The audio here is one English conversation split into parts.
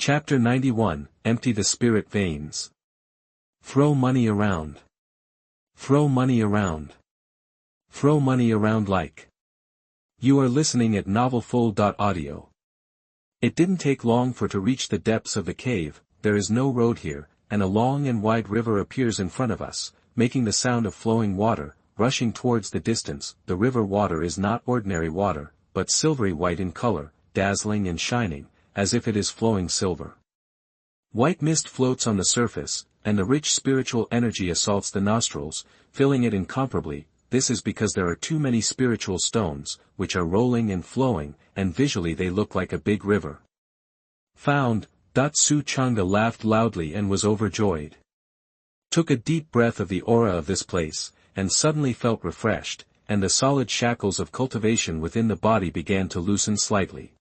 Chapter 91, Empty the Spirit Veins. Throw money around. Throw money around. Throw money around like. You are listening at novelfull.audio. It didn't take long to reach the depths of the cave. There is no road here, and a long and wide river appears in front of us, making the sound of flowing water, rushing towards the distance. The river water is not ordinary water, but silvery white in color, dazzling and shining, as if it is flowing silver. White mist floats on the surface, and the rich spiritual energy assaults the nostrils, filling it incomparably. This is because there are too many spiritual stones, which are rolling and flowing, and visually they look like a big river. Found. Su Changde laughed loudly and was overjoyed. Took a deep breath of the aura of this place, and suddenly felt refreshed, and the solid shackles of cultivation within the body began to loosen slightly.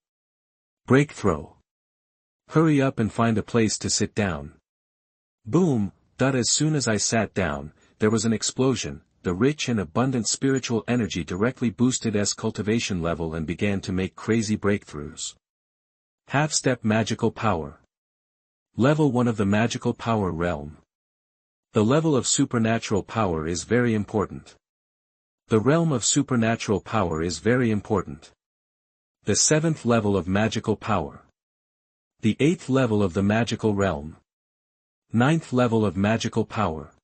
Breakthrough. Hurry up and find a place to sit down. Boom. As soon as I sat down, there was an explosion. The rich and abundant spiritual energy directly boosted cultivation level and began to make crazy breakthroughs. Half-step magical power. Level 1 of the magical power realm. The level of supernatural power is very important. The realm of supernatural power is very important. The 7th level of magical power. The 8th level of the magical realm. 9th level of magical power.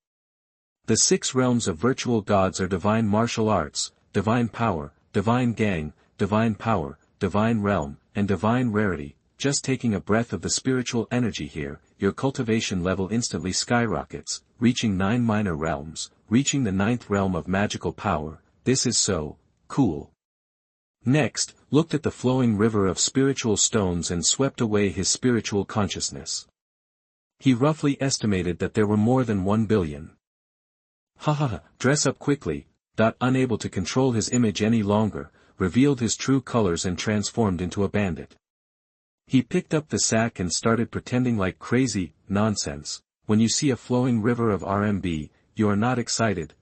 The 6 realms of virtual gods are divine martial arts, divine power, divine gang, divine power, divine realm, and divine rarity. Just taking a breath of the spiritual energy here, your cultivation level instantly skyrockets, reaching 9 minor realms, reaching the 9th realm of magical power. This is so cool. Next, looked at the flowing river of spiritual stones and swept away his spiritual consciousness. He roughly estimated that there were more than 1 billion. Dress up quickly. Unable to control his image any longer, revealed his true colors and transformed into a bandit. He picked up the sack and started pretending like crazy. Nonsense. When you see a flowing river of RMB, you are not excited,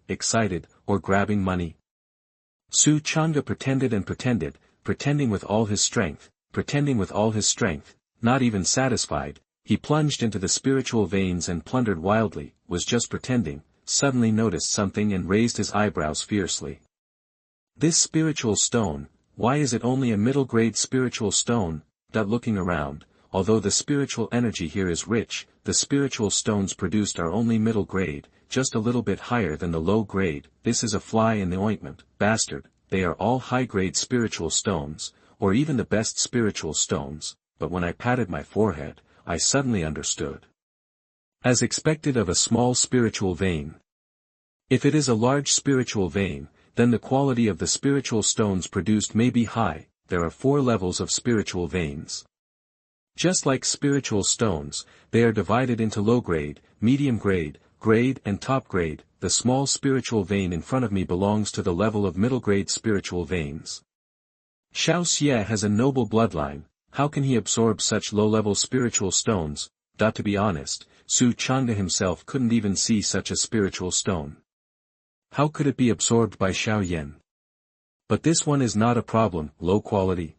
or grabbing money. Su Changde pretended and pretended, pretending with all his strength, not even satisfied. He plunged into the spiritual veins and plundered wildly, was just pretending, suddenly noticed something and raised his eyebrows fiercely. This spiritual stone, why is it only a middle-grade spiritual stone? Looking around, although the spiritual energy here is rich, the spiritual stones produced are only middle grade, just a little bit higher than the low grade. This is a fly in the ointment, bastard. They are all high-grade spiritual stones, or even the best spiritual stones, but when I patted my forehead, I suddenly understood. As expected of a small spiritual vein. If it is a large spiritual vein, then the quality of the spiritual stones produced may be high. There are 4 levels of spiritual veins. Just like spiritual stones, they are divided into low grade, medium grade, grade and top grade. The small spiritual vein in front of me belongs to the level of middle grade spiritual veins. Xiao Shi has a noble bloodline. How can he absorb such low-level spiritual stones? To be honest, Su Changde himself couldn't even see such a spiritual stone. How could it be absorbed by Xiao Yan? But this one is not a problem. Low quality.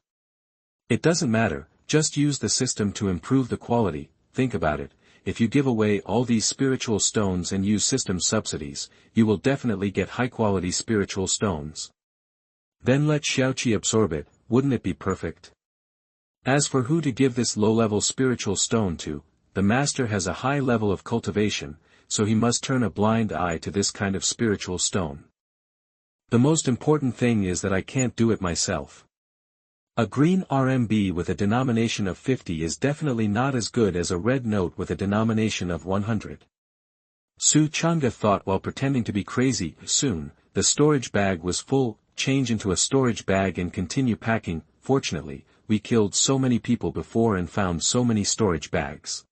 It doesn't matter, just use the system to improve the quality. Think about it, if you give away all these spiritual stones and use system subsidies, you will definitely get high-quality spiritual stones. Then let Xiao Qi absorb it, wouldn't it be perfect? As for who to give this low-level spiritual stone to, the master has a high level of cultivation, so he must turn a blind eye to this kind of spiritual stone. The most important thing is that I can't do it myself. A green RMB with a denomination of 50 is definitely not as good as a red note with a denomination of 100. Su Changde thought while pretending to be crazy. Soon, the storage bag was full. Change into a storage bag and continue packing. Fortunately, we killed so many people before and found so many storage bags.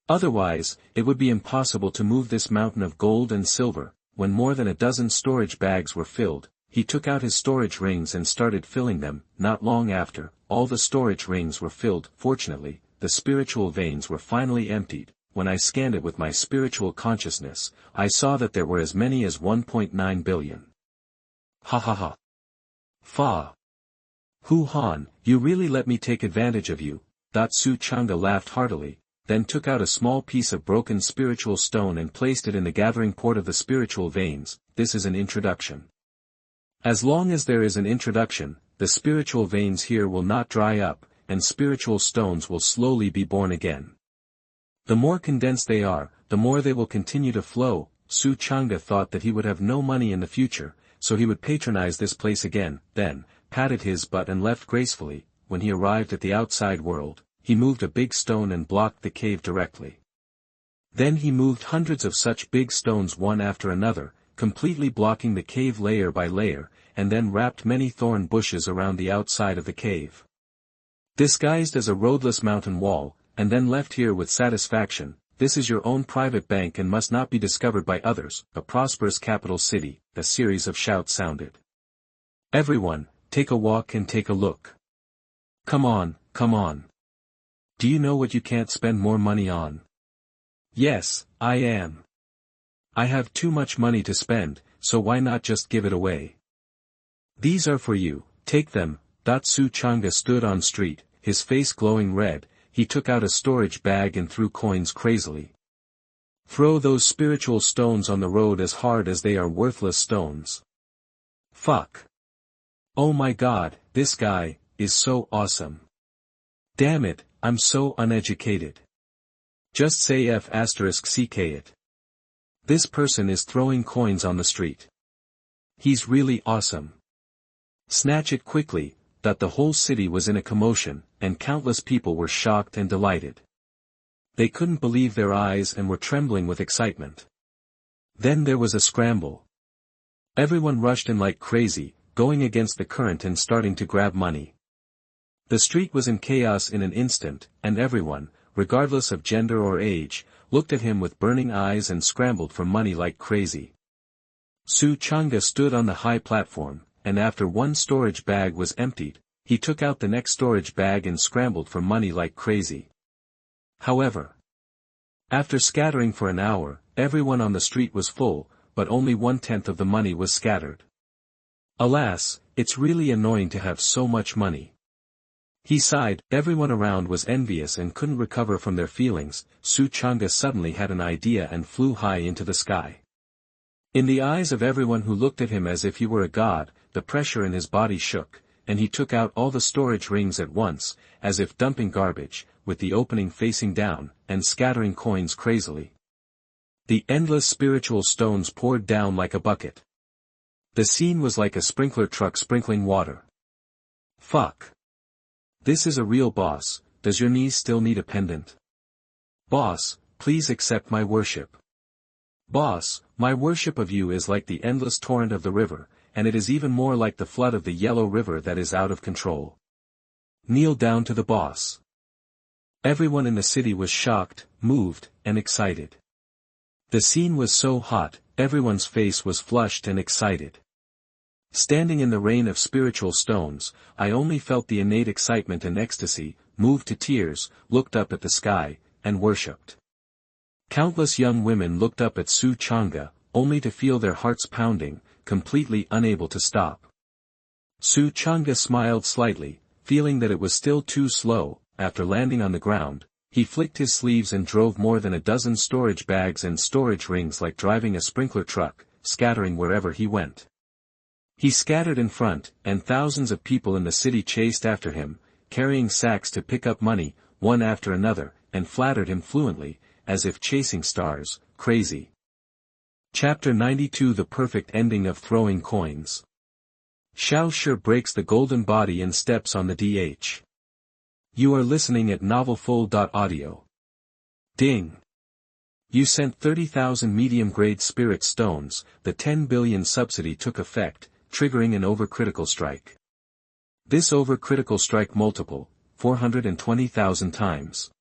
Otherwise, it would be impossible to move this mountain of gold and silver. When more than a dozen storage bags were filled, he took out his storage rings and started filling them. Not long after, all the storage rings were filled. Fortunately, the spiritual veins were finally emptied. When I scanned it with my spiritual consciousness, I saw that there were as many as 1.9 billion. Fa. Hu Han, you really let me take advantage of you. Su Chang'e laughed heartily, then took out a small piece of broken spiritual stone and placed it in the gathering port of the spiritual veins. This is an introduction. As long as there is an introduction, the spiritual veins here will not dry up, and spiritual stones will slowly be born again. The more condensed they are, the more they will continue to flow. Su Chang'e thought that he would have no money in the future, so he would patronize this place again, then, patted his butt and left gracefully. When he arrived at the outside world, he moved a big stone and blocked the cave directly. Then he moved hundreds of such big stones one after another, completely blocking the cave layer by layer, and then wrapped many thorn bushes around the outside of the cave. Disguised as a roadless mountain wall, and then left here with satisfaction. This is your own private bank and must not be discovered by others. A prosperous capital city. A series of shouts sounded. Everyone, take a walk and take a look. Come on, come on. Do you know what you can't spend more money on? Yes, I am. I have too much money to spend, so why not just give it away? These are for you, take them. Su Chang'e stood on street, his face glowing red. He took out a storage bag and threw coins crazily. Throw those spiritual stones on the road as hard as they are worthless stones. Fuck. Oh my god, this guy is so awesome. Damn it, I'm so uneducated. Just say F***ck it. This person is throwing coins on the street. He's really awesome. Snatch it quickly. The whole city was in a commotion, and countless people were shocked and delighted. They couldn't believe their eyes and were trembling with excitement. Then there was a scramble. Everyone rushed in like crazy, going against the current and starting to grab money. The street was in chaos in an instant, and everyone, regardless of gender or age, looked at him with burning eyes and scrambled for money like crazy. Su Chang'e stood on the high platform, and after one storage bag was emptied, he took out the next storage bag and scrambled for money like crazy. However, after scattering for an hour, everyone on the street was full, but only 1/10 of the money was scattered. Alas, it's really annoying to have so much money. He sighed. Everyone around was envious and couldn't recover from their feelings. Su Chang'e suddenly had an idea and flew high into the sky. In the eyes of everyone who looked at him as if he were a god, the pressure in his body shook, and he took out all the storage rings at once, as if dumping garbage, with the opening facing down, and scattering coins crazily. The endless spiritual stones poured down like a bucket. The scene was like a sprinkler truck sprinkling water. Fuck. This is a real boss. Does your niece still need a pendant? Boss, please accept my worship. Boss, my worship of you is like the endless torrent of the river, and it is even more like the flood of the yellow river that is out of control. Kneel down to the boss. Everyone in the city was shocked, moved, and excited. The scene was so hot, everyone's face was flushed and excited. Standing in the rain of spiritual stones, I only felt the innate excitement and ecstasy, moved to tears, looked up at the sky, and worshipped. Countless young women looked up at Su Chang'e, only to feel their hearts pounding, completely unable to stop. Su Chang'e smiled slightly, feeling that it was still too slow. After landing on the ground, he flicked his sleeves and drove more than a dozen storage bags and storage rings like driving a sprinkler truck, scattering wherever he went. He scattered in front, and thousands of people in the city chased after him, carrying sacks to pick up money, one after another, and flattered him fluently, as if chasing stars. Crazy. Chapter 92 The Perfect Ending of Throwing Coins. Xiao Shi breaks the golden body and steps on the DH. You are listening at novelfull.audio. Ding. You sent 30,000 medium-grade spirit stones. The 10 billion subsidy took effect, triggering an overcritical strike. This overcritical strike multiple, 420,000 times.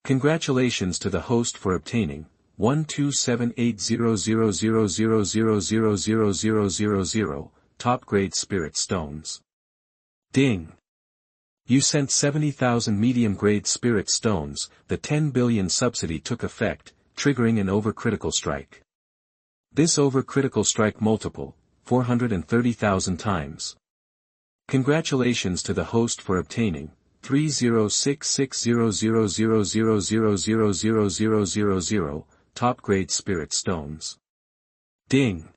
Congratulations to the host for obtaining 1278000000000 top-grade spirit stones. Ding. You sent 70,000 medium-grade spirit stones. The 10 billion subsidy took effect, triggering an overcritical strike. This overcritical strike multiple, 430,000 times. Congratulations to the host for obtaining 3066000000000000, top-grade spirit stones. Ding!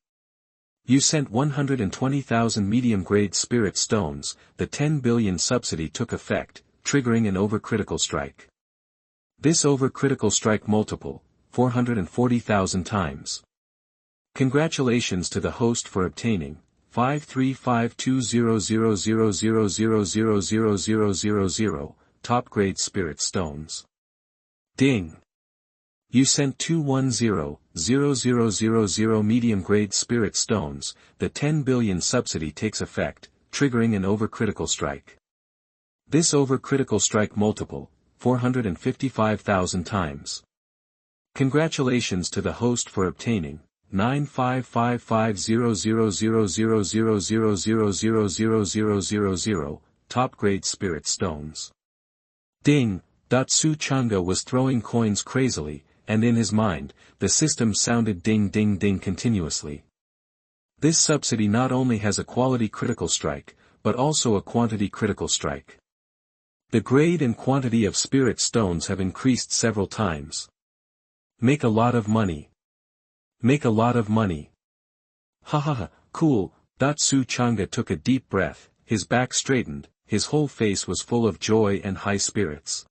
You sent 120,000 medium-grade spirit stones, the 10 billion subsidy took effect, triggering an overcritical strike. This overcritical strike multiple, 440,000 times. Congratulations to the host for obtaining 535200000000000, top-grade spirit stones. Ding! You sent 210,000 medium-grade spirit stones, the 10 billion subsidy takes effect, triggering an overcritical strike. This overcritical strike multiple, 455,000 times. Congratulations to the host for obtaining 955500000000000, top-grade spirit stones. Ding! Su Chang'e was throwing coins crazily, and in his mind, the system sounded ding ding ding continuously. This subsidy not only has a quality critical strike, but also a quantity critical strike. The grade and quantity of spirit stones have increased several times. Make a lot of money. Make a lot of money. Ha ha ha, cool. Su Chang'e took a deep breath, his back straightened, his whole face was full of joy and high spirits.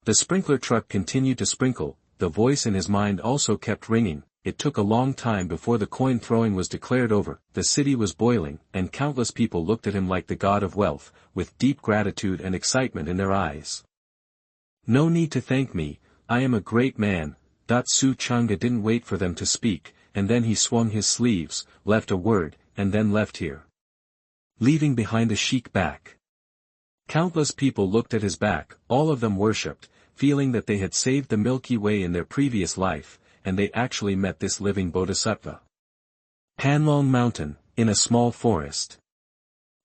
The sprinkler truck continued to sprinkle, the voice in his mind also kept ringing. It took a long time before the coin throwing was declared over, the city was boiling, and countless people looked at him like the god of wealth, with deep gratitude and excitement in their eyes. No need to thank me, I am a great man. Su Chang'e didn't wait for them to speak, and then he swung his sleeves, left a word, and then left here. Leaving behind a chic back. Countless people looked at his back, all of them worshipped, feeling that they had saved the Milky Way in their previous life, and they actually met this living bodhisattva. Panlong Mountain, in a small forest.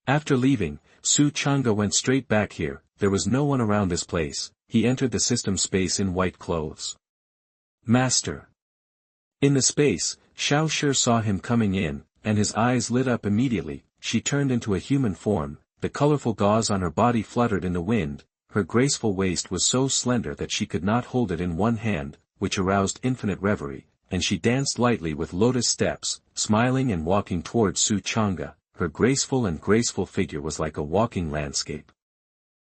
After leaving, Su Chang'e went straight back here. There was no one around this place. He entered the system space in white clothes. Master. In the space, Xiao Shi saw him coming in, and his eyes lit up immediately. She turned into a human form, the colorful gauze on her body fluttered in the wind, her graceful waist was so slender that she could not hold it in one hand, which aroused infinite reverie, and she danced lightly with lotus steps, smiling and walking towards Su Chang'e. Her graceful figure was like a walking landscape.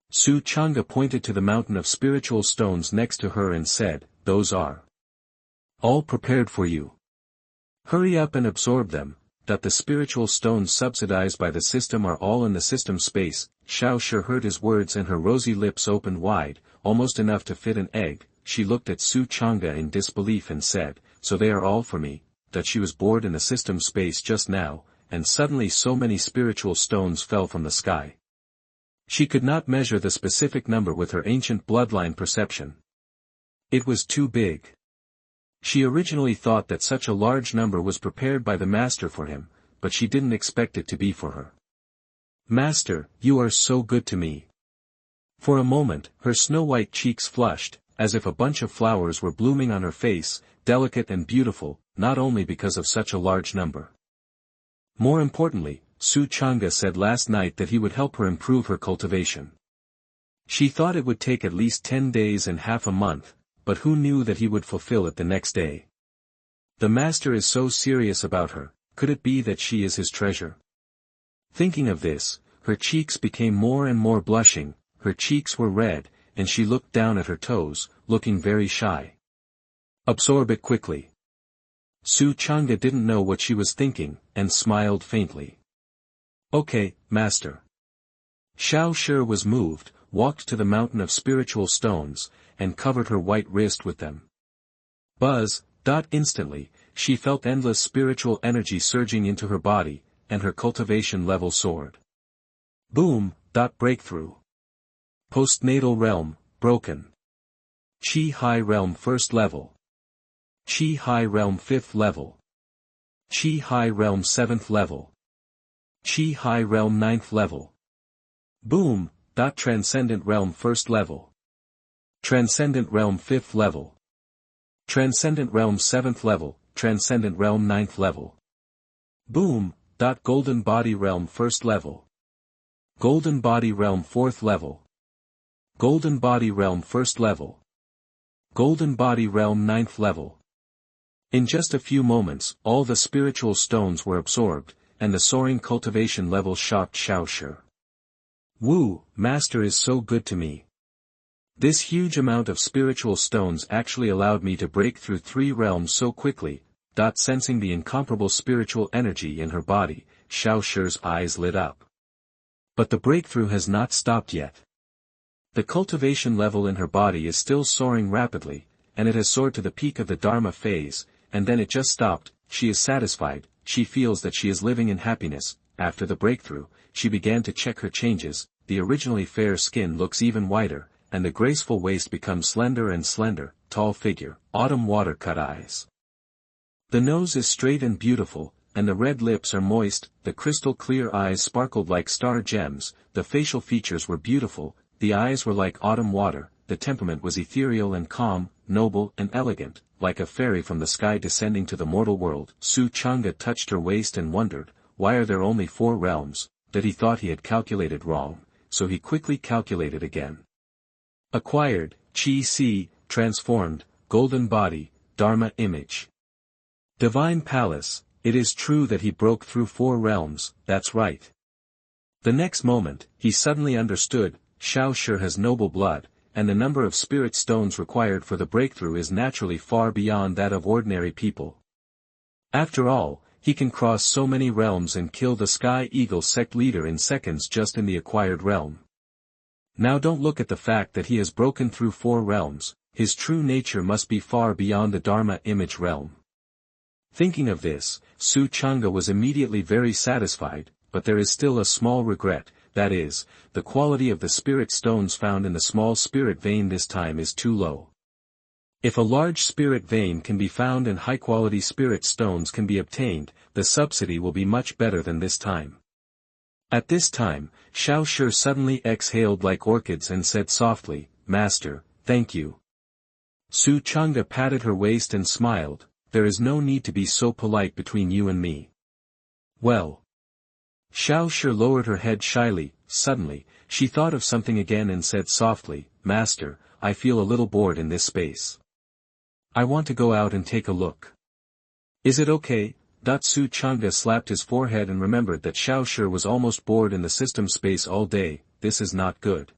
Su Chang'e pointed to the mountain of spiritual stones next to her and said, "Those are all prepared for you. Hurry up and absorb them." The spiritual stones subsidized by the system are all in the system space. Xiao Shi heard his words and her rosy lips opened wide, almost enough to fit an egg. She looked at Su Chang'e in disbelief and said, "So they are all for me?" That she was bored in the system space just now, and suddenly so many spiritual stones fell from the sky. She could not measure the specific number with her ancient bloodline perception. It was too big. She originally thought that such a large number was prepared by the master for him, but she didn't expect it to be for her. "Master, you are so good to me." For a moment, her snow-white cheeks flushed, as if a bunch of flowers were blooming on her face, delicate and beautiful, not only because of such a large number. More importantly, Su Chang'e said last night that he would help her improve her cultivation. She thought it would take at least 10 days and half a month, but who knew that he would fulfill it the next day? The master is so serious about her, could it be that she is his treasure? Thinking of this, her cheeks became more and more blushing, her cheeks were red, and she looked down at her toes, looking very shy. "Absorb it quickly." Su Chang'e didn't know what she was thinking, and smiled faintly. "Okay, master." Xiao Shi was moved, walked to the mountain of spiritual stones, and covered her white wrist with them. Buzz. Instantly, she felt endless spiritual energy surging into her body, and her cultivation level soared. Boom. Breakthrough. Postnatal realm, broken. Sihai realm 1st level. Sihai realm 5th level. Sihai realm 7th level. Sihai realm 9th level. Boom. Transcendent realm 1st level. Transcendent realm 5th level. Transcendent realm 7th level, Transcendent realm 9th level. Boom. Golden body realm 1st level. Golden body realm 4th level. Golden Body Realm 1st level. Golden Body Realm 9th level. In just a few moments, all the spiritual stones were absorbed, and the soaring cultivation level shocked Xiao Shi. Woo, Master is so good to me. This huge amount of spiritual stones actually allowed me to break through 3 realms so quickly. Sensing the incomparable spiritual energy in her body, Xiao Shi's eyes lit up. But the breakthrough has not stopped yet. The cultivation level in her body is still soaring rapidly, and it has soared to the peak of the Dharma phase, and then it just stopped. She is satisfied, she feels that she is living in happiness. After the breakthrough, she began to check her changes. The originally fair skin looks even whiter, and the graceful waist becomes slender and slender, tall figure, autumn water-cut eyes. The nose is straight and beautiful, and the red lips are moist, the crystal-clear eyes sparkled like star gems, the facial features were beautiful, the eyes were like autumn water, the temperament was ethereal and calm, noble and elegant, like a fairy from the sky descending to the mortal world. Su Chang'e touched her waist and wondered, why are there only 4 realms, that he thought he had calculated wrong, so he quickly calculated again. Acquired, Qi Si, transformed, golden body, Dharma image. Divine palace, it is true that he broke through 4 realms, that's right. The next moment, he suddenly understood, Xiao Shi has noble blood, and the number of spirit stones required for the breakthrough is naturally far beyond that of ordinary people. After all, he can cross so many realms and kill the Sky Eagle sect leader in seconds just in the acquired realm. Now don't look at the fact that he has broken through 4 realms, his true nature must be far beyond the Dharma image realm. Thinking of this, Su Chang'e was immediately very satisfied, but there is still a small regret, that is, the quality of the spirit stones found in the small spirit vein this time is too low. If a large spirit vein can be found and high-quality spirit stones can be obtained, the subsidy will be much better than this time. At this time, Xiao Shi suddenly exhaled like orchids and said softly, Master, thank you. Su Chang'e patted her waist and smiled, there is no need to be so polite between you and me. Well. Xiao Shi lowered her head shyly. Suddenly, she thought of something again and said softly, Master, I feel a little bored in this space. I want to go out and take a look. Is it okay? Su Chang'e slapped his forehead and remembered that Xiao Shi was almost bored in the system space all day. This is not good.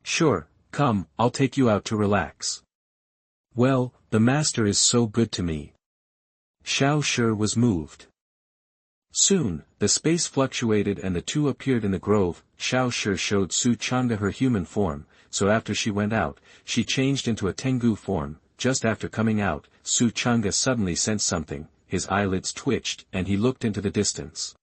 Sure, come, I'll take you out to relax. Well, the master is so good to me. Xiao Shi was moved. Soon, the space fluctuated and the two appeared in the grove. Xiao Shi showed Su Chang'e her human form, so after she went out, she changed into a Tengu form. Just after coming out, Su Chang'e suddenly sensed something, his eyelids twitched and he looked into the distance.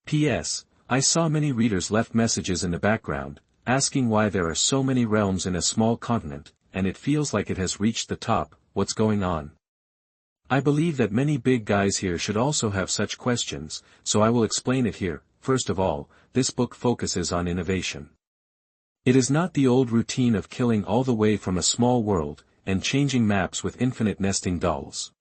P.S. I saw many readers left messages in the background, asking why there are so many realms in a small continent, and it feels like it has reached the top. What's going on? I believe that many big guys here should also have such questions, so I will explain it here. First of all, this book focuses on innovation. It is not the old routine of killing all the way from a small world, and changing maps with infinite nesting dolls.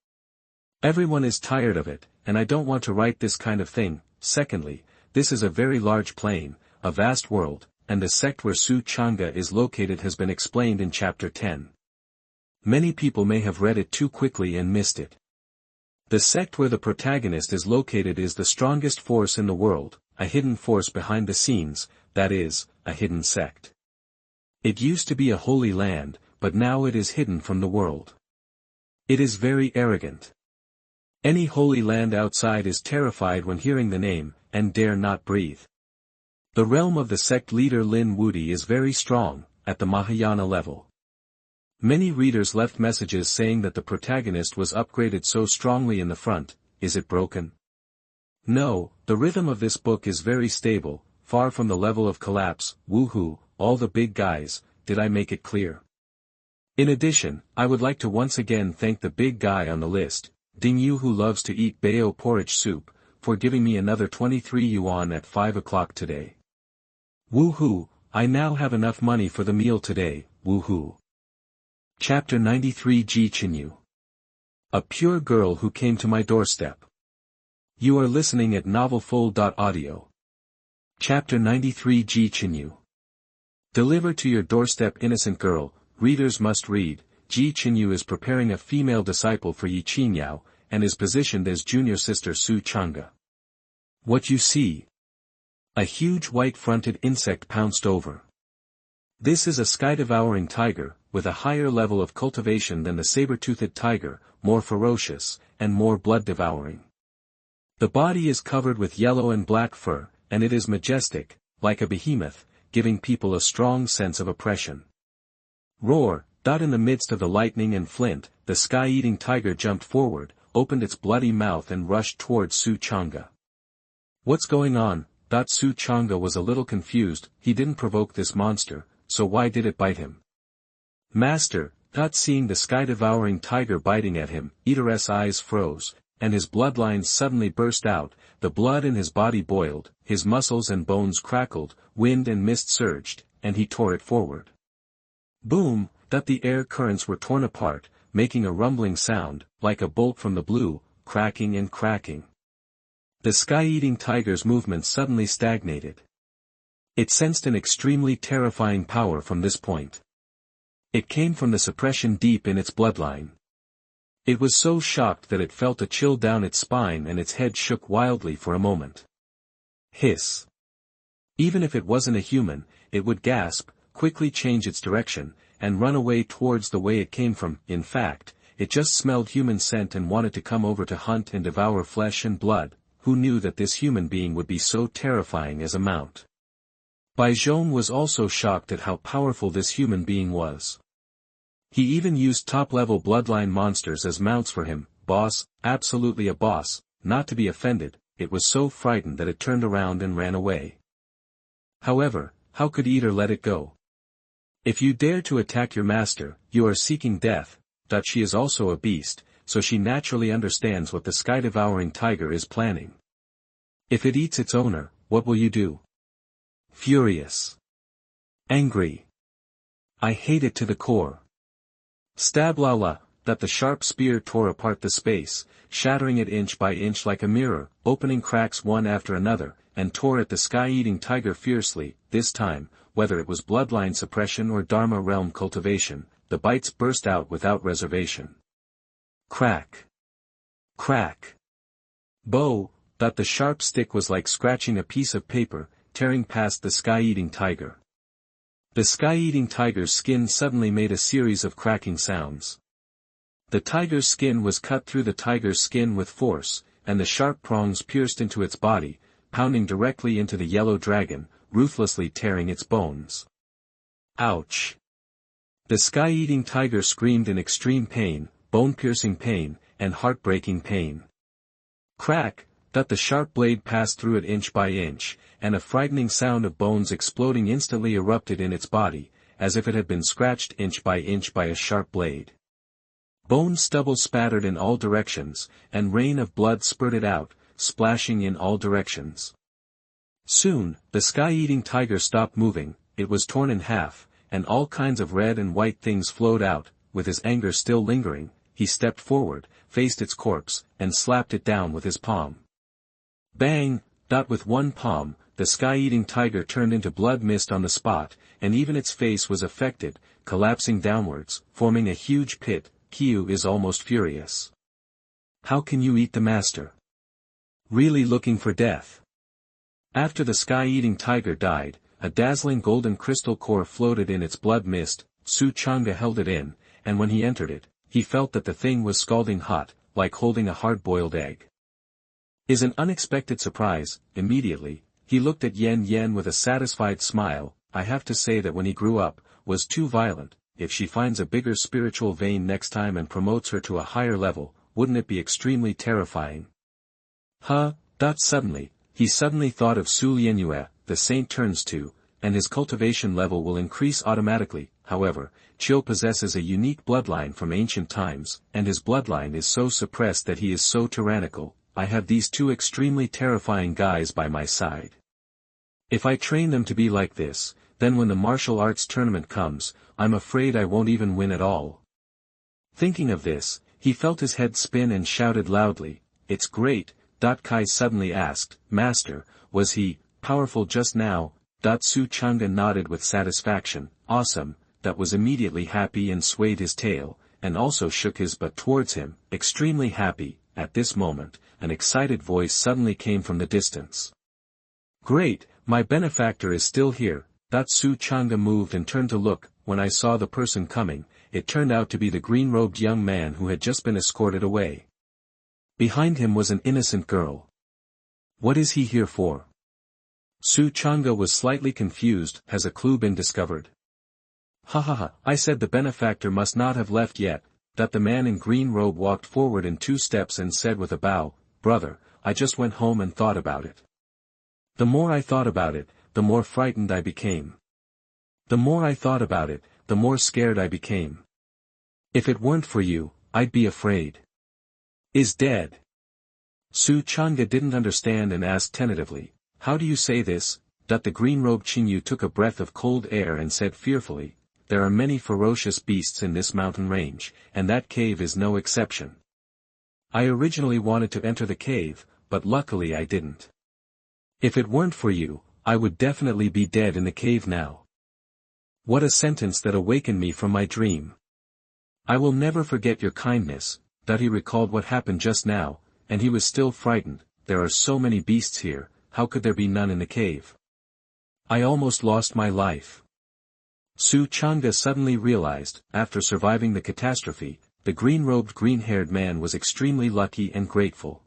Everyone is tired of it, and I don't want to write this kind of thing. Secondly, this is a very large plane, a vast world, and the sect where Su Chang'e is located has been explained in Chapter 10. Many people may have read it too quickly and missed it. The sect where the protagonist is located is the strongest force in the world, a hidden force behind the scenes, that is, a hidden sect. It used to be a holy land, but now it is hidden from the world. It is very arrogant. Any holy land outside is terrified when hearing the name, and dare not breathe. The realm of the sect leader Lin Wudi is very strong, at the Mahayana level. Many readers left messages saying that the protagonist was upgraded so strongly in the front. Is it broken? No, the rhythm of this book is very stable, far from the level of collapse. Woohoo, all the big guys, did I make it clear? In addition, I would like to once again thank the big guy on the list, Ding Yu, who loves to eat bao porridge soup, for giving me another 23 yuan at 5 o'clock today. Woohoo, I now have enough money for the meal today. Woohoo. Chapter 93 Ji Chenyu. A pure girl who came to my doorstep. You are listening at novelfull.audio. Chapter 93 Ji Chenyu. Deliver to your doorstep innocent girl, readers must read, Ji Chenyu is preparing a female disciple for Ji Chenyu, and is positioned as junior sister Su Chang'e. What you see. A huge white-fronted insect pounced over. This is a sky-devouring tiger, with a higher level of cultivation than the saber-toothed tiger, more ferocious, and more blood-devouring. The body is covered with yellow and black fur, and it is majestic, like a behemoth, giving people a strong sense of oppression. Roar! In the midst of the lightning and flint, the sky-eating tiger jumped forward, opened its bloody mouth and rushed towards Su Chang'e. What's going on? Su Chang'e was a little confused. He didn't provoke this monster, so why did it bite him? Master, seeing the sky-devouring tiger biting at him, Iter's eyes froze, and his bloodlines suddenly burst out, the blood in his body boiled, his muscles and bones crackled, wind and mist surged, and he tore it forward. Boom! The air currents were torn apart, making a rumbling sound, like a bolt from the blue, cracking and cracking. The sky-eating tiger's movement suddenly stagnated. It sensed an extremely terrifying power from this point. It came from the suppression deep in its bloodline. It was so shocked that it felt a chill down its spine and its head shook wildly for a moment. Hiss. Even if it wasn't a human, it would gasp, quickly change its direction, and run away towards the way it came from. In fact, it just smelled human scent and wanted to come over to hunt and devour flesh and blood. Who knew that this human being would be so terrifying as a mount? Bai Zhong was also shocked at how powerful this human being was. He even used top-level bloodline monsters as mounts for him. Boss, absolutely a boss, not to be offended. It was so frightened that it turned around and ran away. However, how could Iter let it go? If you dare to attack your master, you are seeking death. She is also a beast, so she naturally understands what the sky-devouring tiger is planning. If it eats its owner, what will you do? Furious. Angry. I hate it to the core. Stab la, the sharp spear tore apart the space, shattering it inch by inch like a mirror, opening cracks one after another, and tore at the sky-eating tiger fiercely. This time, whether it was bloodline suppression or Dharma realm cultivation, the bites burst out without reservation. Crack. Crack. Bow, the sharp stick was like scratching a piece of paper, tearing past the sky-eating tiger. The sky-eating tiger's skin suddenly made a series of cracking sounds. The tiger's skin was cut through the tiger's skin with force, and the sharp prongs pierced into its body, pounding directly into the yellow dragon, ruthlessly tearing its bones. Ouch! The sky-eating tiger screamed in extreme pain, bone-piercing pain, and heartbreaking pain. Crack! The sharp blade passed through it inch by inch, and a frightening sound of bones exploding instantly erupted in its body, as if it had been scratched inch by a sharp blade. Bone stubble spattered in all directions, and rain of blood spurted out, splashing in all directions. Soon, the sky-eating tiger stopped moving, it was torn in half, and all kinds of red and white things flowed out. With his anger still lingering, he stepped forward, faced its corpse, and slapped it down with his palm. Bang! With one palm, the sky-eating tiger turned into blood mist on the spot, and even its face was affected, collapsing downwards, forming a huge pit. Qiu is almost furious. How can you eat the master? Really looking for death? After the sky-eating tiger died, a dazzling golden crystal core floated in its blood mist. Su Chang'e held it in, and when he entered it, he felt that the thing was scalding hot, like holding a hard-boiled egg. Is an unexpected surprise. Immediately, he looked at Yan Yan with a satisfied smile. I have to say that when he grew up, was too violent. If she finds a bigger spiritual vein next time and promotes her to a higher level, wouldn't it be extremely terrifying? Suddenly, he thought of Su Lianyue, the saint turns to, and his cultivation level will increase automatically. However, Chiu possesses a unique bloodline from ancient times, and his bloodline is so suppressed that he is so tyrannical. I have these two extremely terrifying guys by my side. If I train them to be like this, then when the martial arts tournament comes, I'm afraid I won't even win at all. Thinking of this, he felt his head spin and shouted loudly, "It's great!" Kai suddenly asked, "Master, was he powerful just now?" Su Chang'e nodded with satisfaction. Awesome, that was immediately happy and swayed his tail, and also shook his butt towards him, extremely happy. At this moment, an excited voice suddenly came from the distance. Great, my benefactor is still here. Su Chang'e moved and turned to look. When I saw the person coming, it turned out to be the green-robed young man who had just been escorted away. Behind him was an innocent girl. What is he here for? Su Chang'e was slightly confused. Has a clue been discovered? Ha ha ha, I said the benefactor must not have left yet. The man in green robe walked forward in 2 steps and said with a bow, brother, I just went home and thought about it. The more I thought about it, the more frightened I became. The more I thought about it, the more scared I became. If it weren't for you, I'd be afraid. Is dead. Su Chang'e didn't understand and asked tentatively, how do you say this? The green-robed Chenyu took a breath of cold air and said fearfully, there are many ferocious beasts in this mountain range, and that cave is no exception. I originally wanted to enter the cave, but luckily I didn't. If it weren't for you, I would definitely be dead in the cave now. What a sentence that awakened me from my dream. I will never forget your kindness. He recalled what happened just now, and he was still frightened. There are so many beasts here, how could there be none in the cave? I almost lost my life. Su Chang'e suddenly realized, after surviving the catastrophe, the green-robed green-haired man was extremely lucky and grateful.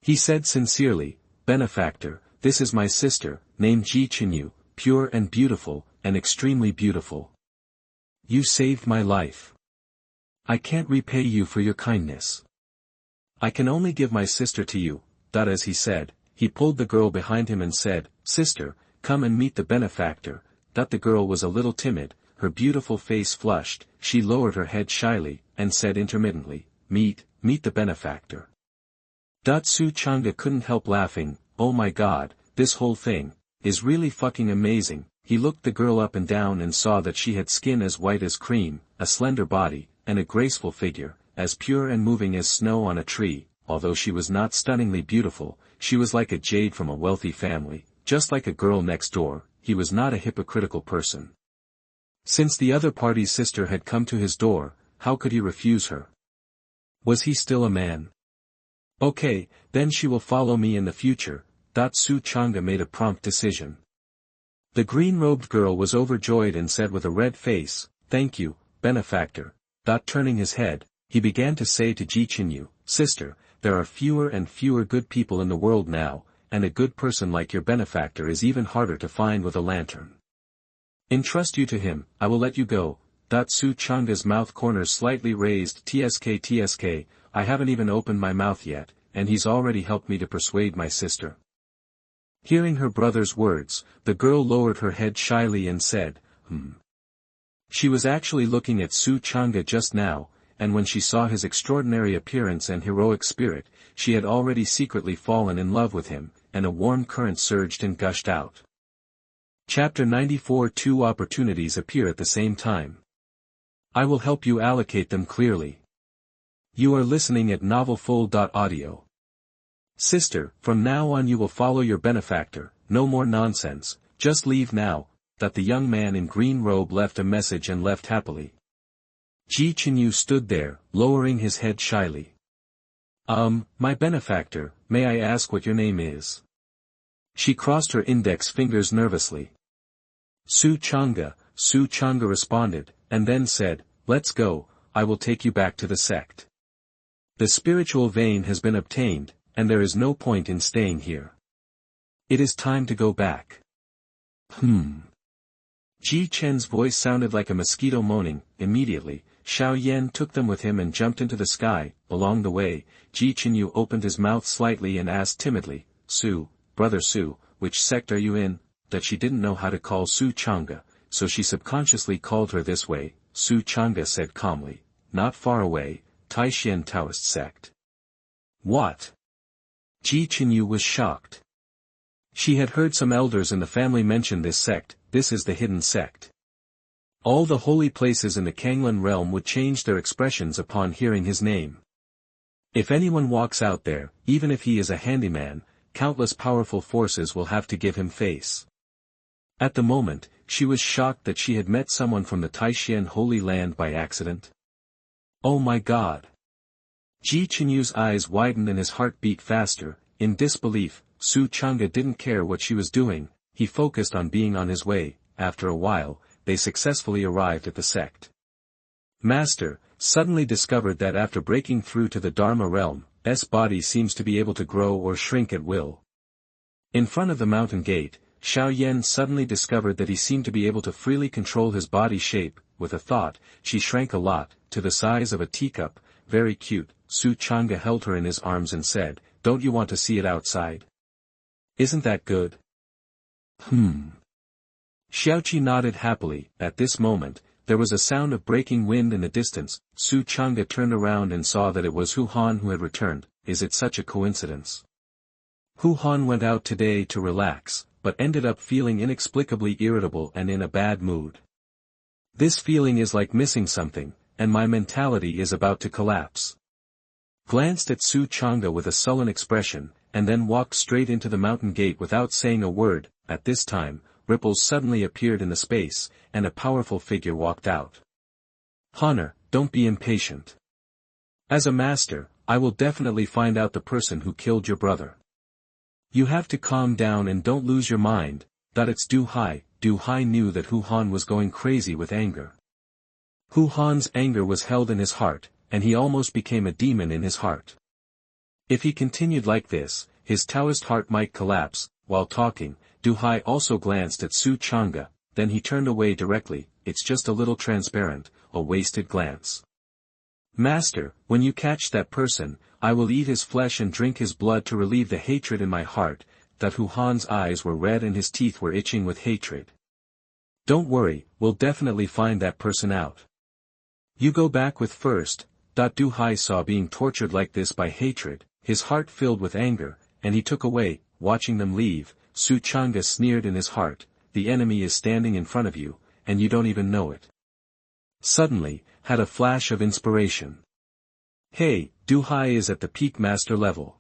He said sincerely, benefactor, this is my sister, named Ji Chenyu, pure and beautiful, and extremely beautiful. You saved my life. I can't repay you for your kindness. I can only give my sister to you. As he said, he pulled the girl behind him and said, sister, come and meet the benefactor. The girl was a little timid, her beautiful face flushed, she lowered her head shyly, and said intermittently, meet the benefactor. Su Chang'e couldn't help laughing. Oh my god, this whole thing is really fucking amazing. He looked the girl up and down and saw that she had skin as white as cream, a slender body, and a graceful figure, as pure and moving as snow on a tree. Although she was not stunningly beautiful, she was like a jade from a wealthy family, just like a girl next door. He was not a hypocritical person. Since the other party's sister had come to his door, how could he refuse her? Was he still a man? Okay, then she will follow me in the future. Su Chang'e made a prompt decision. The green-robed girl was overjoyed and said with a red face, thank you, benefactor. Turning his head, he began to say to Ji Chenyu, sister, there are fewer and fewer good people in the world now, and a good person like your benefactor is even harder to find with a lantern. Entrust you to him, I will let you go. Su Chang'e's mouth corners slightly raised. Tsk, I haven't even opened my mouth yet, and he's already helped me to persuade my sister. Hearing her brother's words, the girl lowered her head shyly and said, She was actually looking at Su Chang'e just now, and when she saw his extraordinary appearance and heroic spirit, she had already secretly fallen in love with him, and a warm current surged and gushed out. Chapter 94. 2 opportunities appear at the same time. I will help you allocate them clearly. You are listening at novelfull.audio. Sister, from now on you will follow your benefactor, no more nonsense, just leave now. The young man in green robe left a message and left happily. Ji Chenyu stood there, lowering his head shyly. My benefactor, may I ask what your name is? She crossed her index fingers nervously. Su Chang'e responded, and then said, let's go, I will take you back to the sect. The spiritual vein has been obtained, and there is no point in staying here. It is time to go back. Ji Chen's voice sounded like a mosquito moaning. Immediately, Xiao Yan took them with him and jumped into the sky. Along the way, Ji Chenyu opened his mouth slightly and asked timidly, Brother Su, which sect are you in? That she didn't know how to call Su Chang'e, so she subconsciously called her this way. Su Chang'e said calmly, not far away, Taishan Taoist sect. What? Ji Chenyu was shocked. She had heard some elders in the family mention this sect. This is the hidden sect. All the holy places in the Kanglan realm would change their expressions upon hearing his name. If anyone walks out there, even if he is a handyman, countless powerful forces will have to give him face. At the moment, she was shocked that she had met someone from the Taishan Holy Land by accident. Oh my God! Ji Chenyu's eyes widened and his heart beat faster. In disbelief, Su Chang'e didn't care what she was doing, he focused on being on his way. After a while, they successfully arrived at the sect. Master suddenly discovered that after breaking through to the Dharma realm, S body seems to be able to grow or shrink at will. In front of the mountain gate, Xiao Yan suddenly discovered that he seemed to be able to freely control his body shape. With a thought, she shrank a lot, to the size of a teacup. Very cute. Su Chang'e held her in his arms and said, "Don't you want to see it outside? Isn't that good?" Xiao Shi nodded happily. At this moment, there was a sound of breaking wind in the distance. Su Chang'e turned around and saw that it was Xuanhuan who had returned. Is it such a coincidence? Xuanhuan went out today to relax, but ended up feeling inexplicably irritable and in a bad mood. This feeling is like missing something, and my mentality is about to collapse. Glanced at Su Chang'e with a sullen expression, and then walked straight into the mountain gate without saying a word. At this time, ripples suddenly appeared in the space, and a powerful figure walked out. "Honor, don't be impatient. As a master, I will definitely find out the person who killed your brother. You have to calm down and don't lose your mind." It's Du Hai. Du Hai knew that Xuanhuan was going crazy with anger. Xuanhuan's anger was held in his heart, and he almost became a demon in his heart. If he continued like this, his Taoist heart might collapse. While talking, Du Hai also glanced at Su Chang'e, then he turned away directly. It's just a little transparent, a wasted glance. "Master, when you catch that person, I will eat his flesh and drink his blood to relieve the hatred in my heart." Xuanhuan's eyes were red and his teeth were itching with hatred. "Don't worry, we'll definitely find that person out. You go back with first." Du Hai saw being tortured like this by hatred, his heart filled with anger, and he took away. Watching them leave, Su Chang'e sneered in his heart, "The enemy is standing in front of you, and you don't even know it." Suddenly, had a flash of inspiration. "Hey, Du Hai is at the peak master level.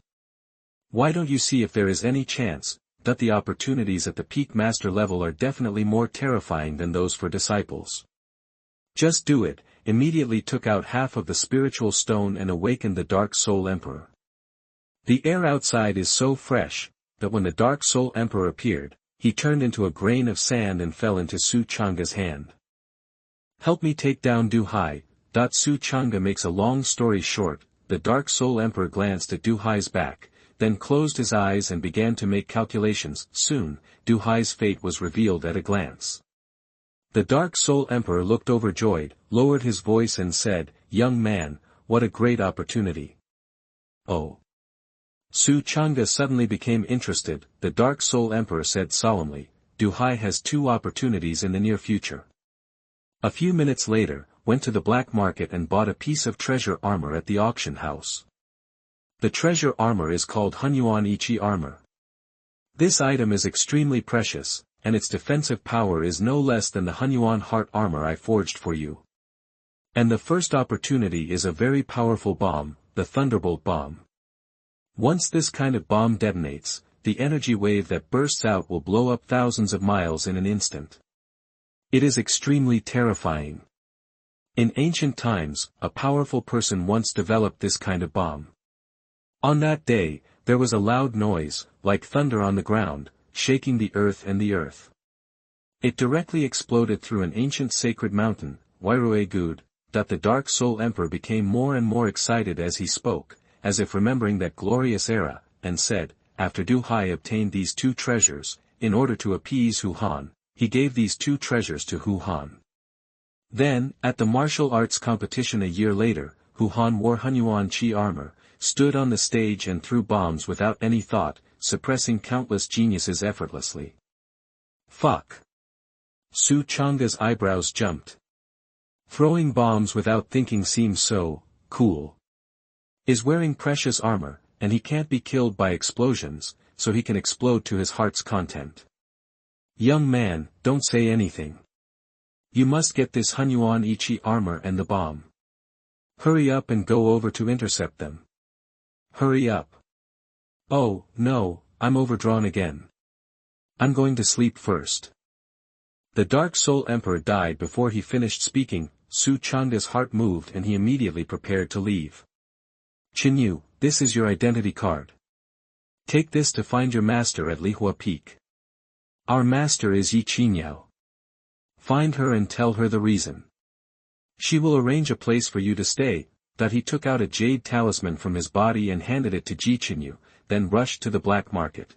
Why don't you see if there is any chance?" The opportunities at the peak master level are definitely more terrifying than those for disciples. Just do it. Immediately took out half of the spiritual stone and awakened the Dark Soul Emperor. The air outside is so fresh, that when the Dark Soul Emperor appeared, he turned into a grain of sand and fell into Su Chang'e's hand. "Help me take down Du Hai." Su Chang'e makes a long story short. The Dark Soul Emperor glanced at Du Hai's back, then closed his eyes and began to make calculations. Soon, Du Hai's fate was revealed at a glance. The Dark Soul Emperor looked overjoyed, lowered his voice and said, "Young man, what a great opportunity." "Oh." Su Chang'e suddenly became interested. The Dark Soul Emperor said solemnly, "Du Hai has 2 opportunities in the near future." A few minutes later, went to the black market and bought a piece of treasure armor at the auction house. The treasure armor is called Xuanhuan Ichi armor. This item is extremely precious, and its defensive power is no less than the Xuanhuan heart armor I forged for you. And the first opportunity is a very powerful bomb, the Thunderbolt bomb. Once this kind of bomb detonates, the energy wave that bursts out will blow up thousands of miles in an instant. It is extremely terrifying. In ancient times, a powerful person once developed this kind of bomb. On that day, there was a loud noise, like thunder on the ground, shaking the earth and the earth. It directly exploded through an ancient sacred mountain, Wairue Gud. The Dark Soul Emperor became more and more excited as he spoke, as if remembering that glorious era, and said, after Du Hai obtained these 2 treasures, in order to appease Xuanhuan, he gave these 2 treasures to Xuanhuan. Then, at the martial arts competition a year later, Xuanhuan wore Xuanhuan Chi armor, stood on the stage and threw bombs without any thought, suppressing countless geniuses effortlessly. Fuck. Su Chang'e's eyebrows jumped. Throwing bombs without thinking seems so cool. Is wearing precious armor, and he can't be killed by explosions, so he can explode to his heart's content. Young man, don't say anything. You must get this Xuanhuan Ichi armor and the bomb. Hurry up and go over to intercept them. Hurry up. Oh, no, I'm overdrawn again. I'm going to sleep first. The Dark Soul Emperor died before he finished speaking. Su Chang'e's heart moved and he immediately prepared to leave. Chenyu, this is your identity card. Take this to find your master at Lihua Peak. Our master is Ji Chenyu. Find her and tell her the reason. She will arrange a place for you to stay. That he took out a jade talisman from his body and handed it to Ji Chenyu, then rushed to the black market.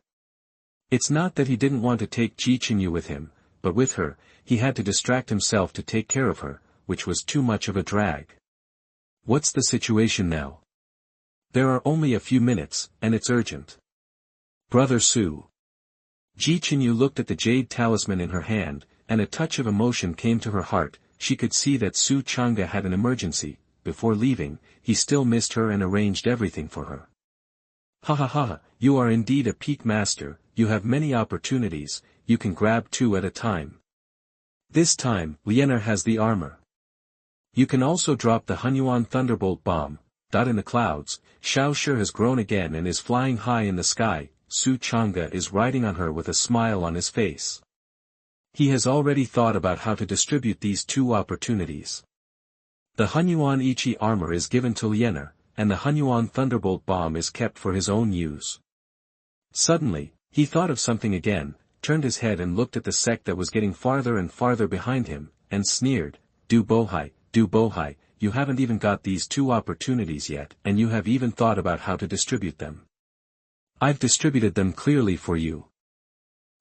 It's not that he didn't want to take Ji Chenyu with him, but with her, he had to distract himself to take care of her, which was too much of a drag. What's the situation now? There are only a few minutes, and it's urgent. Brother Su. Ji Chenyu looked at the jade talisman in her hand, and a touch of emotion came to her heart. She could see that Su Chang'e had an emergency. Before leaving, he still missed her and arranged everything for her. Ha ha ha, you are indeed a peak master, you have many opportunities, you can grab 2 at a time. This time, Lianyue has the armor. You can also drop the Xuanhuan thunderbolt bomb. In the clouds, Xiao Shi has grown again and is flying high in the sky. Su Chang'e is riding on her with a smile on his face. He has already thought about how to distribute these 2 opportunities. The Xuanhuan Ichi armor is given to Lianyue, and the Xuanhuan thunderbolt bomb is kept for his own use. Suddenly, he thought of something again, turned his head and looked at the sect that was getting farther and farther behind him, and sneered, do bohai, you haven't even got these 2 opportunities yet, and you have even thought about how to distribute them. I've distributed them clearly for you.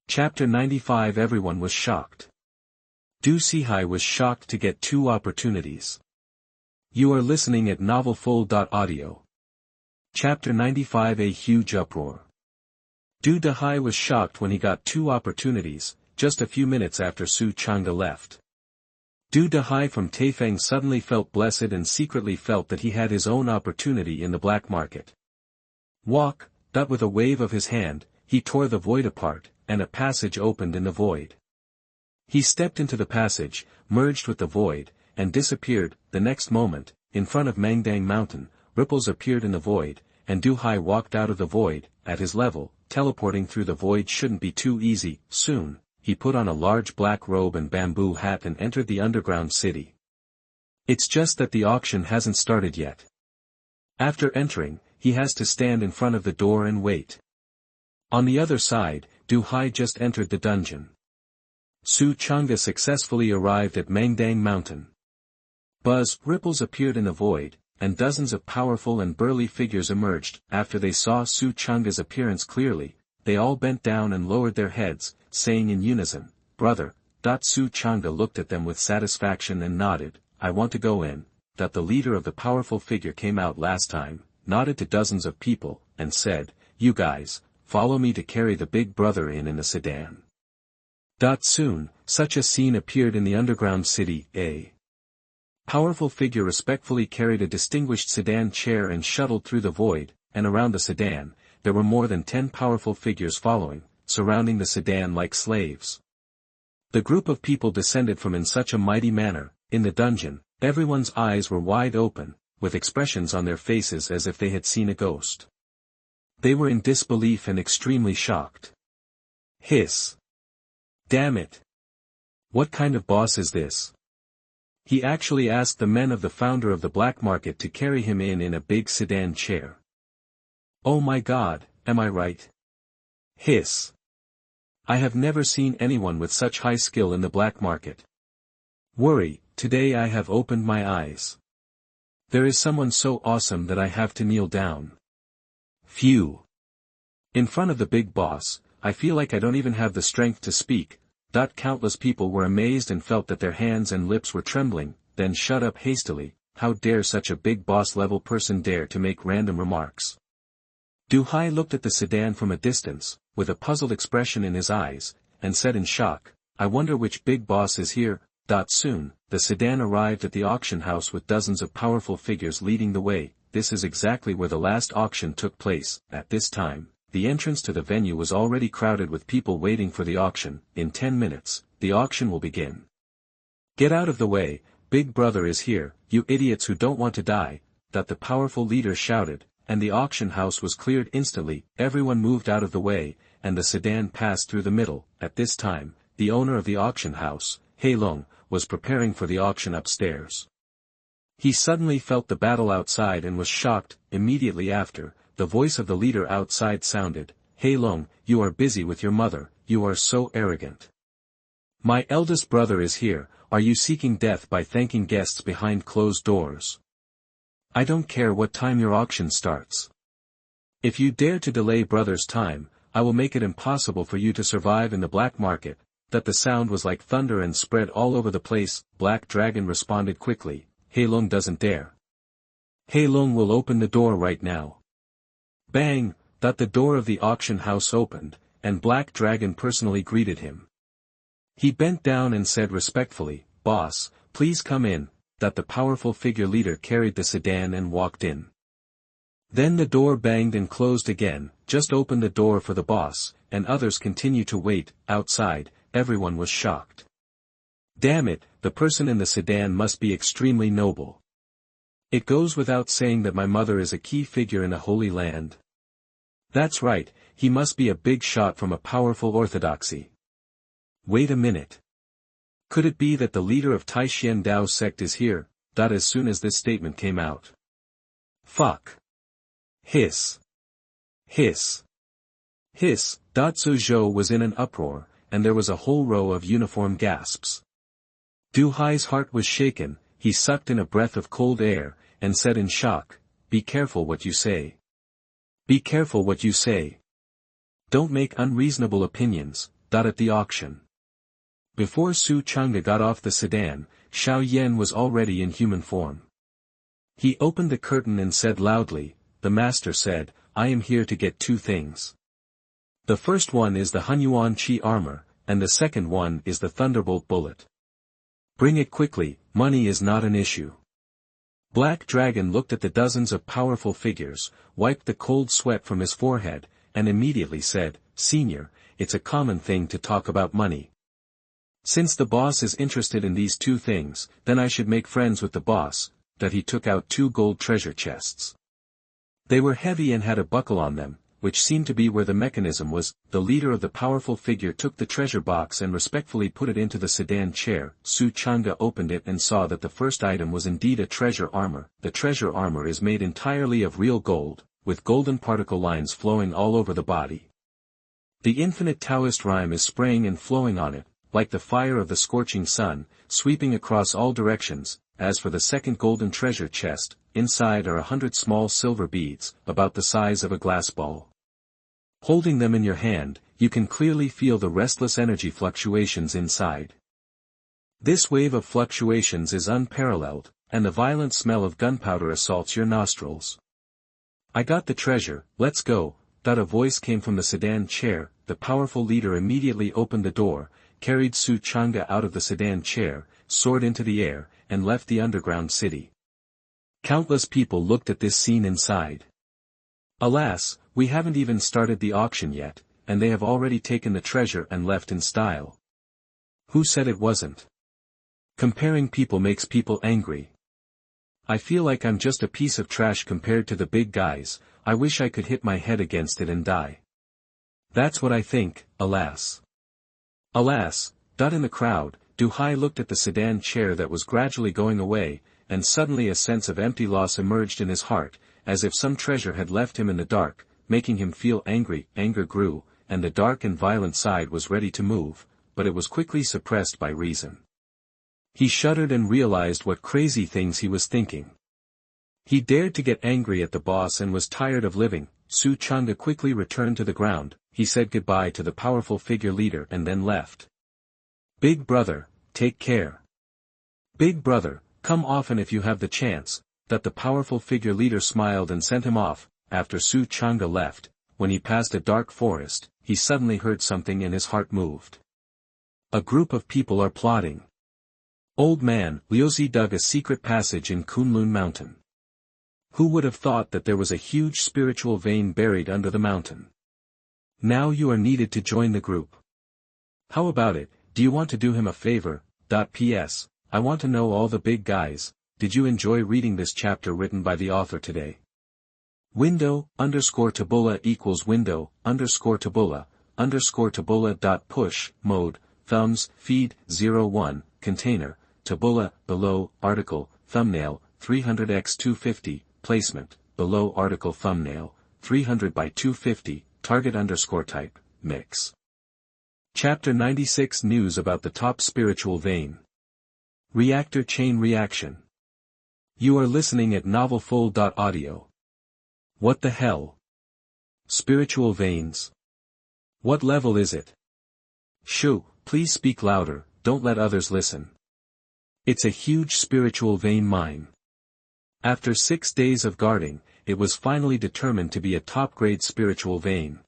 Chapter 95. Everyone was shocked. Sihai was shocked to get 2 opportunities. You are listening at novelfull.audio. Chapter 95. A huge uproar. Dahai was shocked when he got 2 opportunities, just a few minutes after Su Chang'e left. Dahai from Taifeng suddenly felt blessed and secretly felt that he had his own opportunity in the black market. Walk, with a wave of his hand, he tore the void apart, and a passage opened in the void. He stepped into the passage, merged with the void, and disappeared. The next moment, in front of Mangdang Mountain, ripples appeared in the void, and Dahai walked out of the void. At his level, teleporting through the void shouldn't be too easy. Soon, he put on a large black robe and bamboo hat and entered the underground city. It's just that the auction hasn't started yet. After entering, he has to stand in front of the door and wait. On the other side, Dahai just entered the dungeon. Su Chang'e successfully arrived at Mangdang Mountain. Ripples appeared in the void, and dozens of powerful and burly figures emerged. After they saw Su Chang'e's appearance clearly, they all bent down and lowered their heads, saying in unison, brother. Su Chang'e looked at them with satisfaction and nodded, I want to go in. The leader of the powerful figure came out last time, nodded to dozens of people, and said, you guys, follow me to carry the big brother in a sedan. Soon, such a scene appeared in the underground city. A powerful figure respectfully carried a distinguished sedan chair and shuttled through the void, and around the sedan, there were more than 10 powerful figures following, surrounding the sedan like slaves. The group of people descended from in such a mighty manner. In the dungeon, everyone's eyes were wide open, with expressions on their faces as if they had seen a ghost. They were in disbelief and extremely shocked. Hiss. Damn it. What kind of boss is this? He actually asked the men of the founder of the black market to carry him in a big sedan chair. Oh my god, am I right? Hiss. I have never seen anyone with such high skill in the black market. Worry, today I have opened my eyes. There is someone so awesome that I have to kneel down. Phew. In front of the big boss, I feel like I don't even have the strength to speak. Countless people were amazed and felt that their hands and lips were trembling, then shut up hastily. How dare such a big boss-level person dare to make random remarks? Dahai looked at the sedan from a distance, with a puzzled expression in his eyes, and said in shock, I wonder which big boss is here. Soon, the sedan arrived at the auction house with dozens of powerful figures leading the way. This is exactly where the last auction took place. At this time, the entrance to the venue was already crowded with people waiting for the auction. In 10 minutes, the auction will begin. Get out of the way, Big Brother is here, you idiots who don't want to die, the powerful leader shouted, and the auction house was cleared instantly. Everyone moved out of the way, and the sedan passed through the middle. At this time, the owner of the auction house, Hei Long, was preparing for the auction upstairs. He suddenly felt the battle outside and was shocked. Immediately after, the voice of the leader outside sounded, "Hei Long, you are busy with your mother, you are so arrogant. My eldest brother is here, are you seeking death by thanking guests behind closed doors? I don't care what time your auction starts. If you dare to delay brother's time, I will make it impossible for you to survive in the black market." That the sound was like thunder and spread all over the place. Black Dragon responded quickly, "Hei Long doesn't dare. Hei Long will open the door right now." Bang! That the door of the auction house opened, and Black Dragon personally greeted him. He bent down and said respectfully, "Boss, please come in." That the powerful figure leader carried the sedan and walked in. Then the door banged and closed again. Just open the door for the boss, and others continue to wait. Outside, everyone was shocked. Damn it, the person in the sedan must be extremely noble. It goes without saying that my mother is a key figure in the Holy Land. That's right, he must be a big shot from a powerful orthodoxy. Wait a minute. Could it be that the leader of Taishan Dao sect is here? As soon as this statement came out. Fuck. Hiss. Hiss. Hiss. Su Zhou was in an uproar, and there was a whole row of uniform gasps. Du Hai's heart was shaken, he sucked in a breath of cold air, and said in shock, "Be careful what you say. Be careful what you say. Don't make unreasonable opinions." At the auction. Before Su Chang'e got off the sedan, Xiao Yan was already in human form. He opened the curtain and said loudly, "The master said, I am here to get two things. The first one is the Xuanhuan Qi armor, and the second one is the Thunderbolt bullet. Bring it quickly, money is not an issue." Black Dragon looked at the dozens of powerful figures, wiped the cold sweat from his forehead, and immediately said, "Senior, it's a common thing to talk about money. Since the boss is interested in these two things, then I should make friends with the boss." That he took out 2 gold treasure chests. They were heavy and had a buckle on them, which seemed to be where the mechanism was. The leader of the powerful figure took the treasure box and respectfully put it into the sedan chair. Su Chang'e opened it and saw that the first item was indeed a treasure armor. The treasure armor is made entirely of real gold, with golden particle lines flowing all over the body. The infinite Taoist rhyme is spraying and flowing on it, like the fire of the scorching sun, sweeping across all directions. As for the second golden treasure chest, inside are 100 small silver beads, about the size of a glass ball. Holding them in your hand, you can clearly feel the restless energy fluctuations inside. This wave of fluctuations is unparalleled, and the violent smell of gunpowder assaults your nostrils. "I got the treasure, let's go." A voice came from the sedan chair. The powerful leader immediately opened the door, carried Su Chang'e out of the sedan chair, soared into the air, and left the underground city. Countless people looked at this scene inside. Alas, we haven't even started the auction yet, and they have already taken the treasure and left in style. Who said it wasn't? Comparing people makes people angry. I feel like I'm just a piece of trash compared to the big guys. I wish I could hit my head against it and die. That's what I think, alas. Alas. In the crowd, Du Hai looked at the sedan chair that was gradually going away, and suddenly a sense of empty loss emerged in his heart, as if some treasure had left him in the dark, making him feel angry. Anger grew, and the dark and violent side was ready to move, but it was quickly suppressed by reason. He shuddered and realized what crazy things he was thinking. He dared to get angry at the boss and was tired of living. Su Chang'e quickly returned to the ground. He said goodbye to the powerful figure leader and then left. "Big brother, take care. Big brother, come often if you have the chance." The powerful figure leader smiled and sent him off. After Su Chang'e left, when he passed a dark forest, he suddenly heard something and his heart moved. A group of people are plotting. Old man, Liuzi dug a secret passage in Kunlun Mountain. Who would have thought that there was a huge spiritual vein buried under the mountain? Now you are needed to join the group. How about it, do you want to do him a favor? P.S. I want to know all the big guys. Did you enjoy reading this chapter written by the author today? Window_tabula equals window_tabula_tabula. Push mode thumbs, feed, 01, container, tabula, below, article, thumbnail, 300x250, placement, below article thumbnail, 300 by 250, target underscore type, mix. Chapter 96 News about the top spiritual vein. Reactor chain reaction. You are listening at novelfull.audio. What the hell? Spiritual veins. What level is it? Shoo, please speak louder, don't let others listen. It's a huge spiritual vein mine. After 6 days of guarding, it was finally determined to be a top-grade spiritual vein.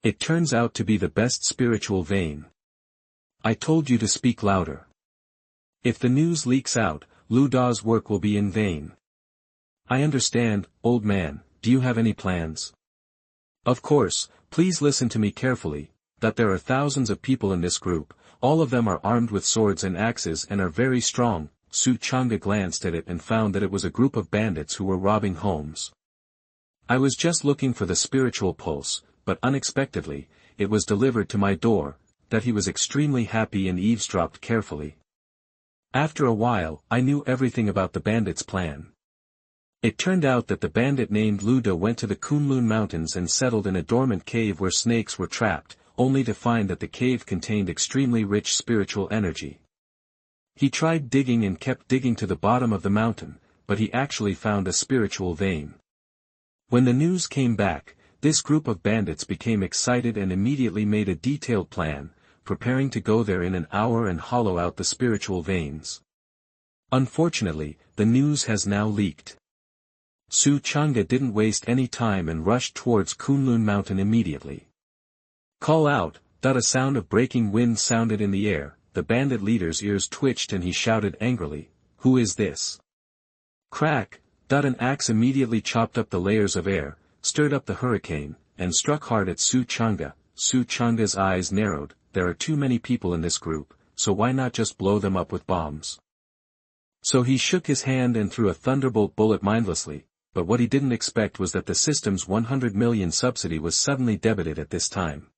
It turns out to be the best spiritual vein. I told you to speak louder. If the news leaks out, Lu Da's work will be in vain. I understand, old man, do you have any plans? Of course, please listen to me carefully, that there are thousands of people in this group, all of them are armed with swords and axes and are very strong. Su Chang'e glanced at it and found that it was a group of bandits who were robbing homes. I was just looking for the spiritual pulse, but unexpectedly, it was delivered to my door, that he was extremely happy and eavesdropped carefully. After a while, I knew everything about the bandits' plan. It turned out that the bandit named Lu Da went to the Kunlun Mountains and settled in a dormant cave where snakes were trapped, only to find that the cave contained extremely rich spiritual energy. He tried digging and kept digging to the bottom of the mountain, but he actually found a spiritual vein. When the news came back, this group of bandits became excited and immediately made a detailed plan, preparing to go there in an hour and hollow out the spiritual veins. Unfortunately, the news has now leaked. Su Chang'e didn't waste any time and rushed towards Kunlun Mountain immediately. Call out, that a sound of breaking wind sounded in the air, the bandit leader's ears twitched and he shouted angrily, "Who is this?" Crack, that an axe immediately chopped up the layers of air, stirred up the hurricane, and struck hard at Su Chang'e. Su Chang'e's eyes narrowed, there are too many people in this group, so why not just blow them up with bombs? So he shook his hand and threw a thunderbolt bullet mindlessly, but what he didn't expect was that the system's 100 million subsidy was suddenly debited at this time.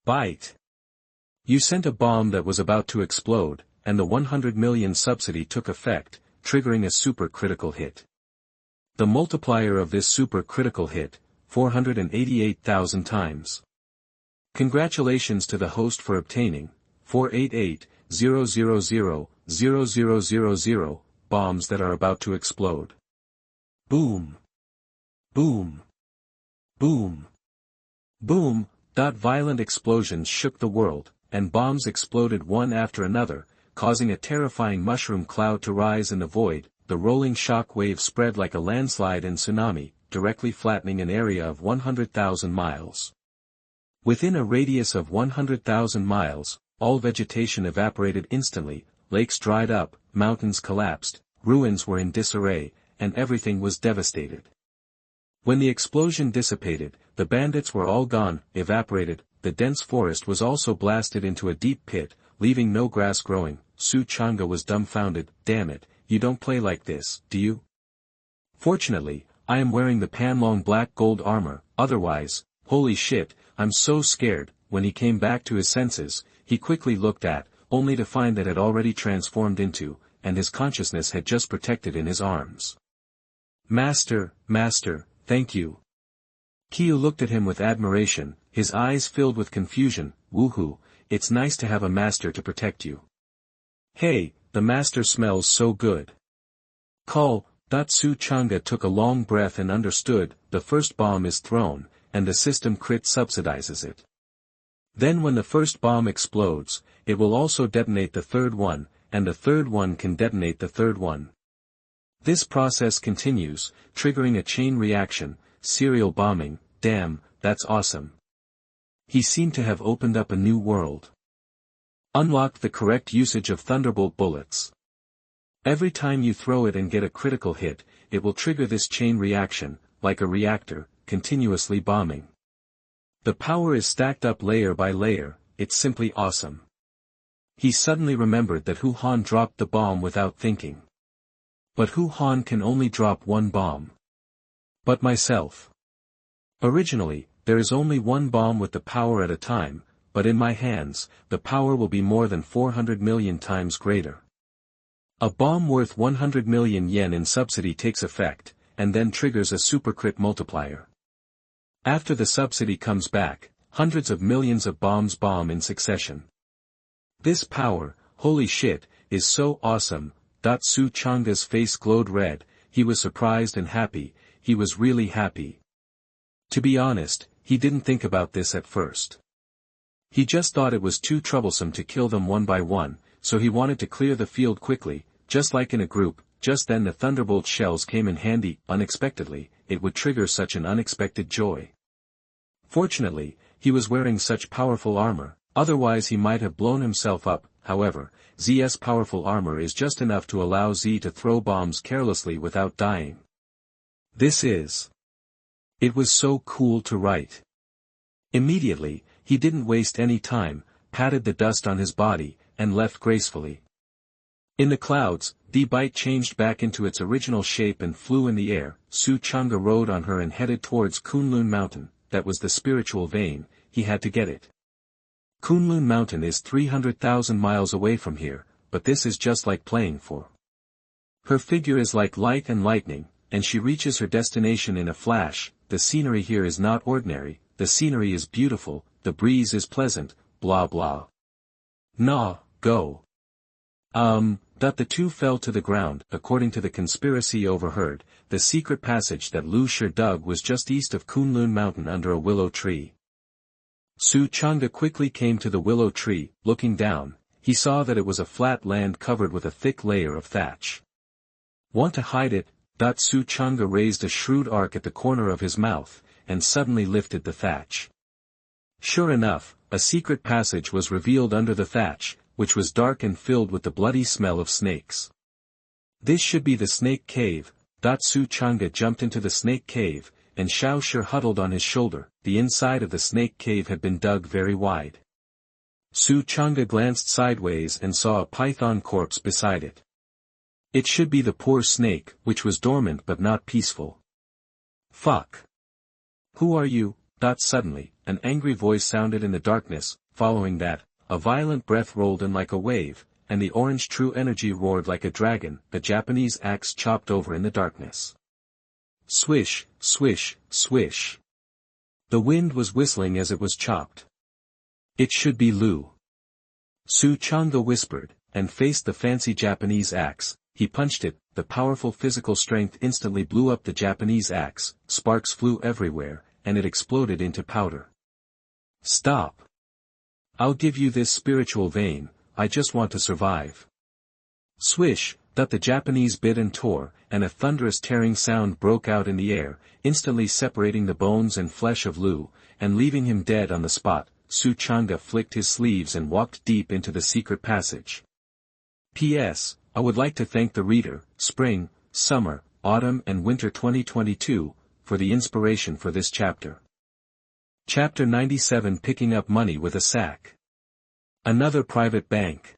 Bite! You sent a bomb that was about to explode, and the 100 million subsidy took effect, triggering a super-critical hit. The multiplier of this super-critical hit, 488,000 times. Congratulations to the host for obtaining 488,000,000 bombs that are about to explode. Boom! Boom! Boom! Boom! Violent explosions shook the world, and bombs exploded one after another, causing a terrifying mushroom cloud to rise in the void. The rolling shock wave spread like a landslide and tsunami, directly flattening an area of 100,000 miles. Within a radius of 100,000 miles, all vegetation evaporated instantly, lakes dried up, mountains collapsed, ruins were in disarray, and everything was devastated. When the explosion dissipated, the bandits were all gone, evaporated, the dense forest was also blasted into a deep pit, leaving no grass growing. Su Chang'e was dumbfounded. Damn it, you don't play like this, do you? Fortunately, I am wearing the Panlong black gold armor, otherwise, holy shit, I'm so scared. When he came back to his senses, he quickly looked at, only to find that it had already transformed into, and his consciousness had just protected in his arms. Master, thank you. Kiyu looked at him with admiration, his eyes filled with confusion. Woohoo, it's nice to have a master to protect you. Hey, the master smells so good. Call. Su Chang'e took a long breath and understood, the first bomb is thrown, and the system crit subsidizes it. Then when the first bomb explodes, it will also detonate the third one, and the third one can detonate the third one. This process continues, triggering a chain reaction, serial bombing. Damn, that's awesome. He seemed to have opened up a new world. Unlock the correct usage of thunderbolt bullets. Every time you throw it and get a critical hit, it will trigger this chain reaction, like a reactor, continuously bombing. The power is stacked up layer by layer, it's simply awesome. He suddenly remembered that Hu Han dropped the bomb without thinking. But Hu Han can only drop one bomb. But myself. Originally, there is only one bomb with the power at a time, but in my hands, the power will be more than 400 million times greater. A bomb worth 100 million yen in subsidy takes effect, and then triggers a supercrit multiplier. After the subsidy comes back, hundreds of millions of bombs bomb in succession. This power, holy shit, is so awesome. Su Changa's face glowed red, he was surprised and happy, he was really happy. To be honest, he didn't think about this at first. He just thought it was too troublesome to kill them one by one, so he wanted to clear the field quickly, just like in a group. Just then the thunderbolt shells came in handy. Unexpectedly, it would trigger such an unexpected joy. Fortunately, he was wearing such powerful armor, otherwise he might have blown himself up. However, Z's powerful armor is just enough to allow Z to throw bombs carelessly without dying. It was so cool to write. Immediately, he didn't waste any time, patted the dust on his body, and left gracefully. In the clouds, the bite changed back into its original shape and flew in the air. Su Changa rode on her and headed towards Kunlun Mountain. That was the spiritual vein, he had to get it. Kunlun Mountain is 300,000 miles away from here, but this is just like playing for. Her figure is like light and lightning, and she reaches her destination in a flash. The scenery here is not ordinary, the scenery is beautiful, the breeze is pleasant, blah blah. Nah, go. The two fell to the ground. According to the conspiracy overheard, the secret passage that Lu Shi dug was just east of Kunlun Mountain under a willow tree. Su Changa quickly came to the willow tree. Looking down, he saw that it was a flat land covered with a thick layer of thatch. Want to hide it? Su Changa raised a shrewd arc at the corner of his mouth, and suddenly lifted the thatch. Sure enough, a secret passage was revealed under the thatch, which was dark and filled with the bloody smell of snakes. This should be the snake cave. Su Changa jumped into the snake cave, and Xiao Shi huddled on his shoulder. The inside of the snake cave had been dug very wide. Su Changa glanced sideways and saw a python corpse beside it. It should be the poor snake, which was dormant but not peaceful. Fuck. Who are you? Suddenly, an angry voice sounded in the darkness. Following that, a violent breath rolled in like a wave, and the orange true energy roared like a dragon. The Japanese axe chopped over in the darkness. Swish, swish, swish. The wind was whistling as it was chopped. It should be Lu. Su Changa whispered, and faced the fancy Japanese axe. He punched it. The powerful physical strength instantly blew up the Japanese axe. Sparks flew everywhere, and it exploded into powder. Stop. I'll give you this spiritual vein, I just want to survive. Swish, the Japanese bit and tore, and a thunderous tearing sound broke out in the air, instantly separating the bones and flesh of Lu, and leaving him dead on the spot. Su Changa flicked his sleeves and walked deep into the secret passage. P.S. I would like to thank the reader, Spring, Summer, Autumn and Winter 2022, for the inspiration for this chapter. Chapter 97 Picking Up Money with a Sack. Another private bank.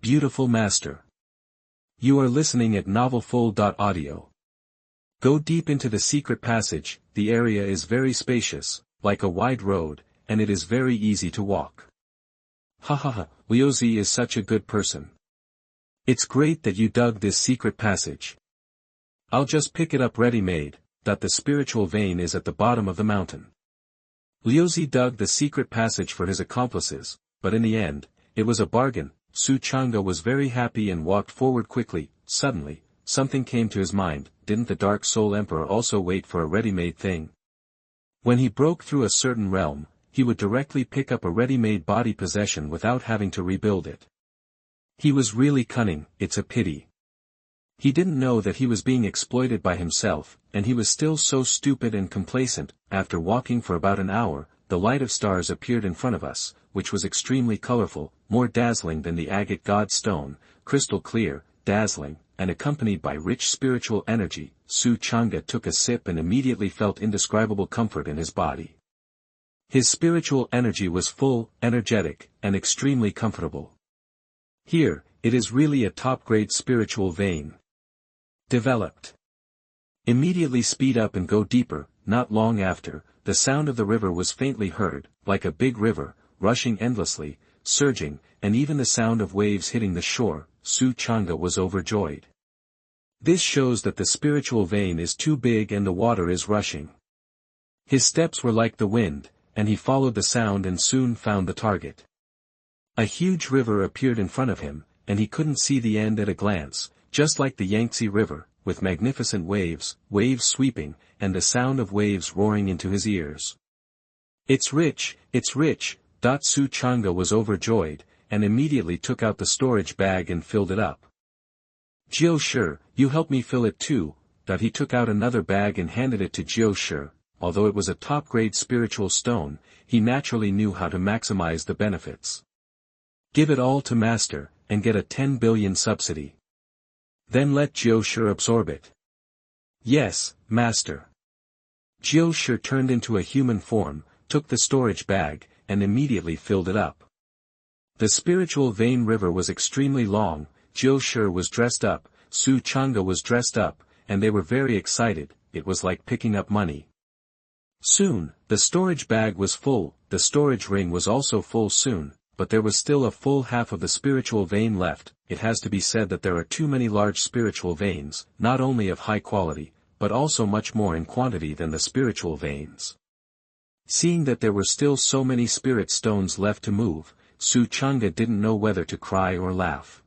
Beautiful master. You are listening at novelfull.audio. Go deep into the secret passage. The area is very spacious, like a wide road, and it is very easy to walk. Ha ha ha, Liuzi is such a good person. It's great that you dug this secret passage. I'll just pick it up ready-made. The spiritual vein is at the bottom of the mountain. Liuzi dug the secret passage for his accomplices, but in the end, it was a bargain. Su Changa was very happy and walked forward quickly. Suddenly, something came to his mind. Didn't the Dark Soul Emperor also wait for a ready-made thing? When he broke through a certain realm, he would directly pick up a ready-made body possession without having to rebuild it. He was really cunning. It's a pity. He didn't know that he was being exploited by himself, and he was still so stupid and complacent. After walking for about an hour, the light of stars appeared in front of us, which was extremely colorful, more dazzling than the agate god stone, crystal clear, dazzling, and accompanied by rich spiritual energy. Su Changa took a sip and immediately felt indescribable comfort in his body. His spiritual energy was full, energetic, and extremely comfortable. Here, it is really a top-grade spiritual vein. Developed. Immediately speed up and go deeper. Not long after, the sound of the river was faintly heard, like a big river, rushing endlessly, surging, and even the sound of waves hitting the shore. Su Chang'e was overjoyed. This shows that the spiritual vein is too big and the water is rushing. His steps were like the wind, and he followed the sound and soon found the target. A huge river appeared in front of him, and he couldn't see the end at a glance, just like the Yangtze River, with magnificent waves sweeping, and the sound of waves roaring into his ears. It's rich, it's rich. Su Chang'e was overjoyed, and immediately took out the storage bag and filled it up. Xiao Shi, you help me fill it too. He took out another bag and handed it to Xiao Shi. Although it was a top-grade spiritual stone, he naturally knew how to maximize the benefits. Give it all to Master, and get a 10 billion subsidy. Then let Xiao Shi absorb it. Yes, Master. Xiao Shi turned into a human form, took the storage bag, and immediately filled it up. The spiritual vein river was extremely long. Xiao Shi was dressed up, Su Chang'e was dressed up, and they were very excited. It was like picking up money. Soon, the storage bag was full, the storage ring was also full soon, but there was still a full half of the spiritual vein left. It has to be said that there are too many large spiritual veins, not only of high quality, but also much more in quantity than the spiritual veins. Seeing that there were still so many spirit stones left to move, Su Chang'e didn't know whether to cry or laugh.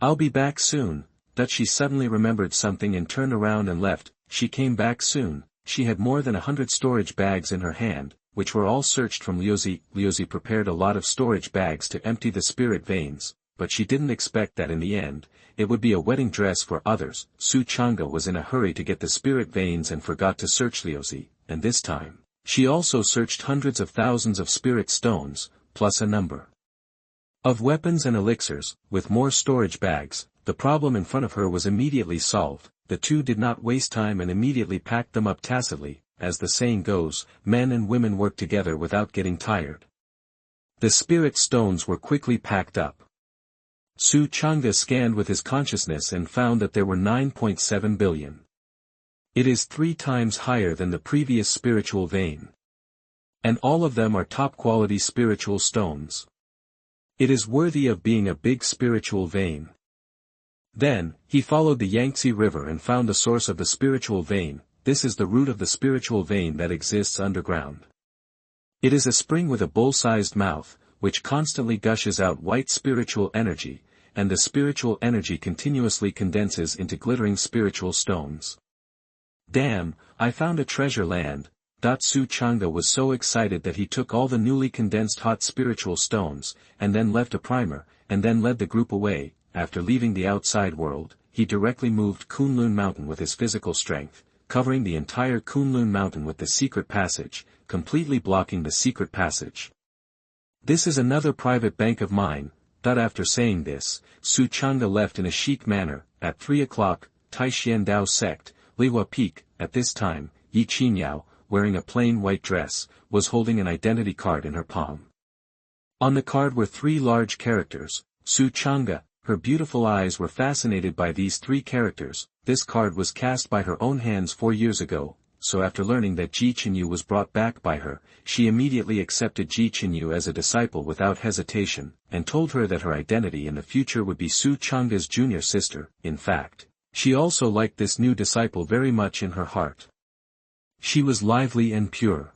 I'll be back soon. She suddenly remembered something and turned around and left. She came back soon. She had more than 100 storage bags in her hand, which were all searched from Liuzi. Liuzi prepared a lot of storage bags to empty the spirit veins, but she didn't expect that in the end, it would be a wedding dress for others. Su Chang'e was in a hurry to get the spirit veins and forgot to search Liuzi, and this time, she also searched hundreds of thousands of spirit stones, plus a number of weapons and elixirs. With more storage bags, the problem in front of her was immediately solved. The two did not waste time and immediately packed them up tacitly. As the saying goes, men and women work together without getting tired. The spirit stones were quickly packed up. Su Chang'e scanned with his consciousness and found that there were 9.7 billion. It is 3 times higher than the previous spiritual vein. And all of them are top-quality spiritual stones. It is worthy of being a big spiritual vein. Then, he followed the Yangtze River and found the source of the spiritual vein. This is the root of the spiritual vein that exists underground. It is a spring with a bull-sized mouth, which constantly gushes out white spiritual energy, and the spiritual energy continuously condenses into glittering spiritual stones. Damn, I found a treasure land. Su Chang'e was so excited that he took all the newly condensed hot spiritual stones, and then left a primer, and then led the group away. After leaving the outside world, he directly moved Kunlun Mountain with his physical strength, covering the entire Kunlun Mountain with the secret passage, completely blocking the secret passage. This is another private bank of mine. After saying this, Su Chang'e left in a chic manner. At 3 o'clock, Taishan Dao sect, Lihua Peak. At this time, Ji Chenyu, wearing a plain white dress, was holding an identity card in her palm. On the card were 3 large characters, Su Chang'e. Her beautiful eyes were fascinated by these 3 characters. This card was cast by her own hands 4 years ago, so after learning that Ji Chenyu was brought back by her, she immediately accepted Ji Chenyu as a disciple without hesitation, and told her that her identity in the future would be Su Chang'e's junior sister. In fact, she also liked this new disciple very much in her heart. She was lively and pure.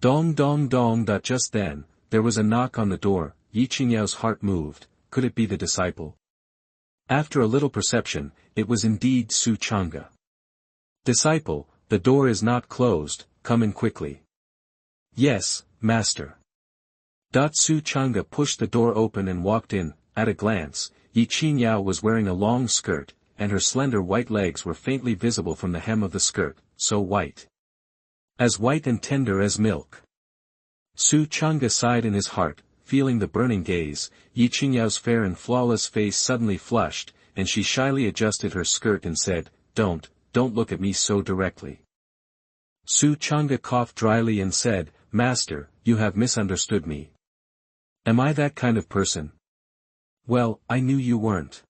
Dong dong dong. Just then, there was a knock on the door. Ji Chenyu's heart moved. Could it be the disciple? After a little perception, it was indeed Su Chang'e. Disciple, the door is not closed, come in quickly. Yes, Master. Su Chang'e pushed the door open and walked in. At a glance, Ji Chenyu was wearing a long skirt, and her slender white legs were faintly visible from the hem of the skirt, so white. As white and tender as milk. Su Chang'e sighed in his heart, feeling the burning gaze. Ji Chenyu's fair and flawless face suddenly flushed, and she shyly adjusted her skirt and said, Don't look at me so directly. Su Chang'e coughed dryly and said, Master, you have misunderstood me. Am I that kind of person? Well, I knew you weren't.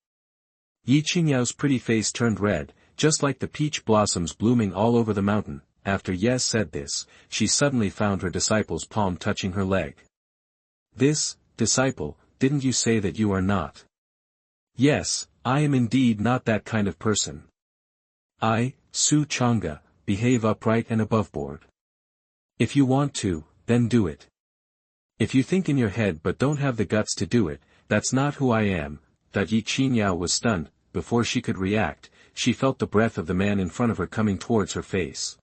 Ji Chenyu's pretty face turned red, just like the peach blossoms blooming all over the mountain. After Yes said this, she suddenly found her disciple's palm touching her leg. This, disciple, didn't you say that you are not? Yes, I am indeed not that kind of person. I, Su Chang'e, behave upright and aboveboard. If you want to, then do it. If you think in your head but don't have the guts to do it, that's not who I am. Ji Chenyu was stunned. Before she could react, she felt the breath of the man in front of her coming towards her face.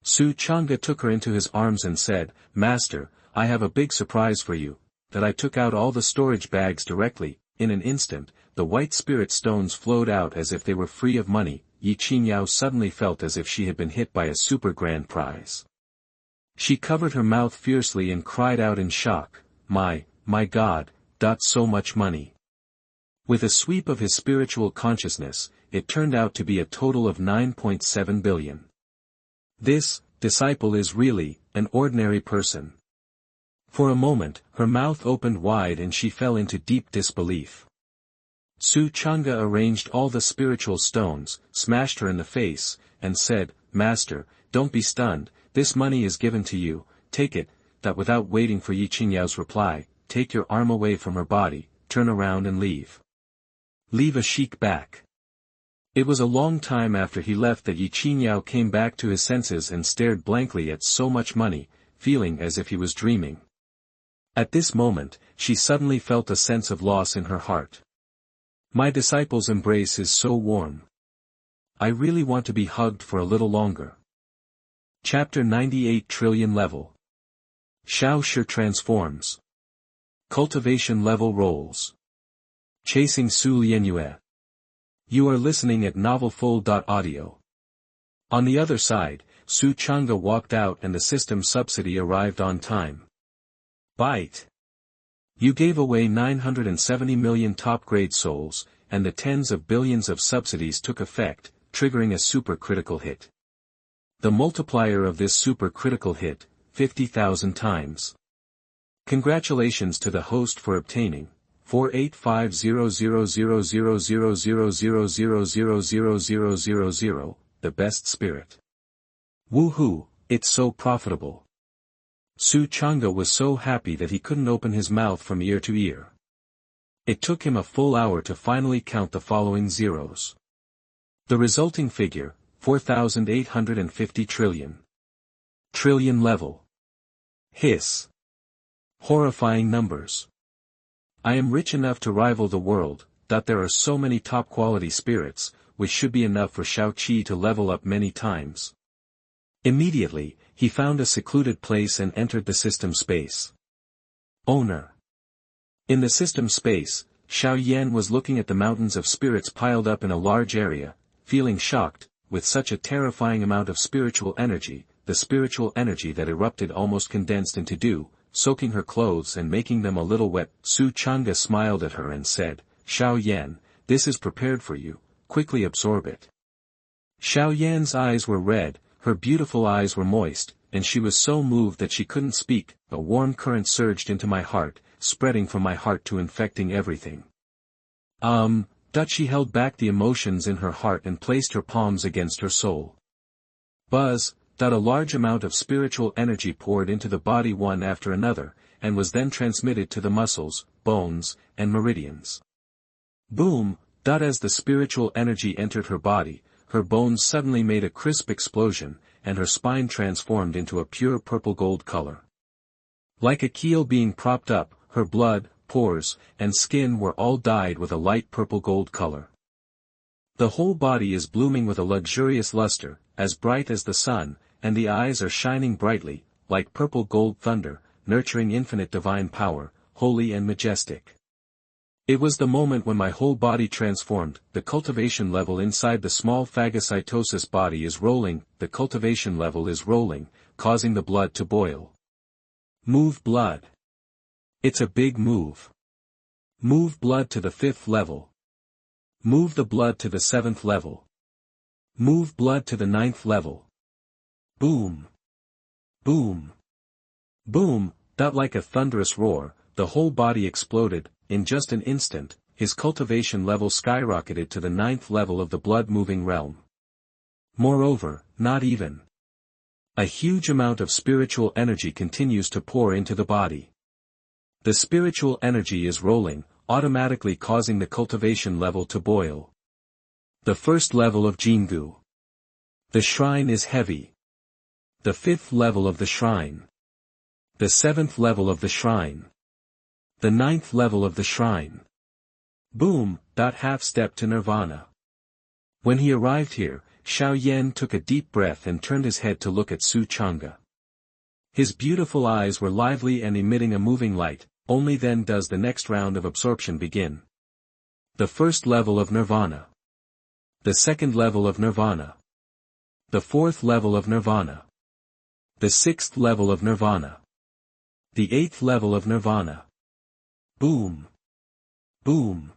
Su Chang'e took her into his arms and said, Master, I have a big surprise for you, that I took out all the storage bags directly. In an instant, the white spirit stones flowed out as if they were free of money. Ji Chenyu suddenly felt as if she had been hit by a super grand prize. She covered her mouth fiercely and cried out in shock, My God, so much money. With a sweep of his spiritual consciousness, it turned out to be a total of 9.7 billion. This, disciple is really, an ordinary person. For a moment, her mouth opened wide and she fell into deep disbelief. Su Chang'e arranged all the spiritual stones, smashed her in the face, and said, Master, don't be stunned, this money is given to you, take it. That without waiting for Ji Chenyu's reply, take your arm away from her body, turn around and leave. Leave a sheik back. It was a long time after he left that Ji Chenyu came back to his senses and stared blankly at so much money, feeling as if he was dreaming. At this moment, she suddenly felt a sense of loss in her heart. My disciple's embrace is so warm. I really want to be hugged for a little longer. Chapter 98 Trillion Level. Xiao Shi transforms. Cultivation level rolls. Chasing Su Lianyue. You are listening at novelfull.audio. On the other side, Su Chang'e walked out and the system subsidy arrived on time. Bite. You gave away 970 million top-grade souls, and the tens of billions of subsidies took effect, triggering a super-critical hit. The multiplier of this super-critical hit, 50,000 times. Congratulations to the host for obtaining 48500000000000000, the best spirit. Woohoo, it's so profitable. Su Chang'e was so happy that he couldn't open his mouth from ear to ear. It took him a full hour to finally count the following zeros. The resulting figure, 4,850 trillion. Trillion level. Hiss. Horrifying numbers. I am rich enough to rival the world, that there are so many top-quality spirits, which should be enough for Xiao Shi to level up many times. Immediately, he found a secluded place and entered the system space. Owner. In the system space, Xiaoyan was looking at the mountains of spirits piled up in a large area, feeling shocked, with such a terrifying amount of spiritual energy, the spiritual energy that erupted almost condensed into dew, soaking her clothes and making them a little wet. Su Chang'e smiled at her and said, Xiaoyan, this is prepared for you, quickly absorb it. Xiaoyan's eyes were red, her beautiful eyes were moist, and she was so moved that she couldn't speak. A warm current surged into my heart, spreading from my heart to infecting everything. She held back the emotions in her heart and placed her palms against her soul. Buzz. A large amount of spiritual energy poured into the body one after another, and was then transmitted to the muscles, bones, and meridians. Boom. As the spiritual energy entered her body, her bones suddenly made a crisp explosion, and her spine transformed into a pure purple gold color. Like a keel being propped up, her blood, pores, and skin were all dyed with a light purple gold color. The whole body is blooming with a luxurious luster, as bright as the sun, and the eyes are shining brightly, like purple gold thunder, nurturing infinite divine power, holy and majestic. It was the moment when my whole body transformed. The cultivation level inside the small phagocytosis body is rolling, the cultivation level is rolling, causing the blood to boil. Move blood. It's a big move. Move blood to the 5th level. Move the blood to the 7th level. Move blood to the 9th level. Boom. Boom. Boom. Like a thunderous roar, the whole body exploded. In just an instant, his cultivation level skyrocketed to the 9th level of the blood-moving realm. Moreover, not even. A huge amount of spiritual energy continues to pour into the body. The spiritual energy is rolling, automatically causing the cultivation level to boil. The first level of Jingu. The shrine is heavy. The fifth level of the shrine. The seventh level of the shrine. The ninth level of the shrine. Boom, half step to nirvana. When he arrived here, Xiao Yan took a deep breath and turned his head to look at Su Chang'e. His beautiful eyes were lively and emitting a moving light, only then does the next round of absorption begin. The first level of nirvana. The second level of nirvana. The fourth level of nirvana. The sixth level of nirvana. The eighth level of nirvana. Boom. Boom.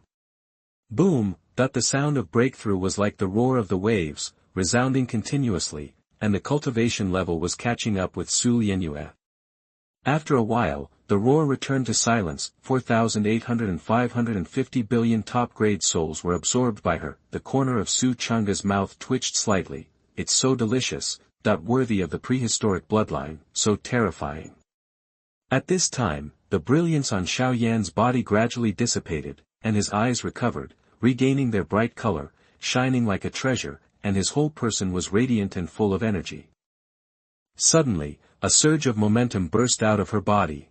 Boom, the sound of breakthrough was like the roar of the waves, resounding continuously, and the cultivation level was catching up with Su Lianyue. After a while, the roar returned to silence. 4,800 and 550 billion top-grade souls were absorbed by her. The corner of Su Chang'e's mouth twitched slightly. It's so delicious, worthy of the prehistoric bloodline, so terrifying. At this time, the brilliance on Xiao Yan's body gradually dissipated, and his eyes recovered, regaining their bright color, shining like a treasure, and his whole person was radiant and full of energy. Suddenly, a surge of momentum burst out of her body.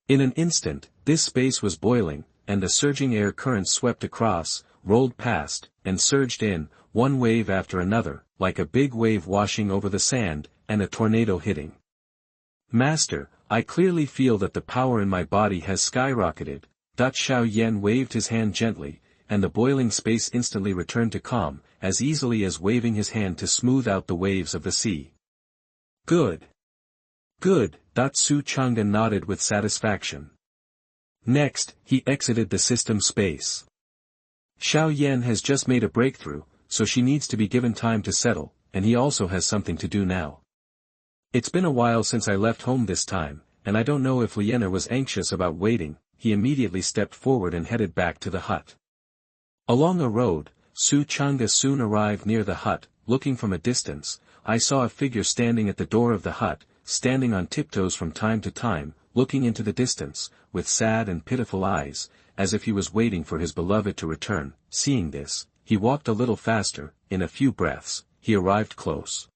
In an instant, this space was boiling, and a surging air current swept across, rolled past, and surged in, one wave after another, like a big wave washing over the sand, and a tornado hitting. Master, I clearly feel that the power in my body has skyrocketed. Xiao Yan waved his hand gently, and the boiling space instantly returned to calm, as easily as waving his hand to smooth out the waves of the sea. Good. Good, Su Chang'e nodded with satisfaction. Next, he exited the system space. Xiao Yan has just made a breakthrough, so she needs to be given time to settle, and he also has something to do now. It's been a while since I left home this time, and I don't know if Lianyue was anxious about waiting. He immediately stepped forward and headed back to the hut. Along a road, Su Chang'e soon arrived near the hut. Looking from a distance, I saw a figure standing at the door of the hut, standing on tiptoes from time to time, looking into the distance, with sad and pitiful eyes, as if he was waiting for his beloved to return. Seeing this, he walked a little faster. In a few breaths, he arrived close.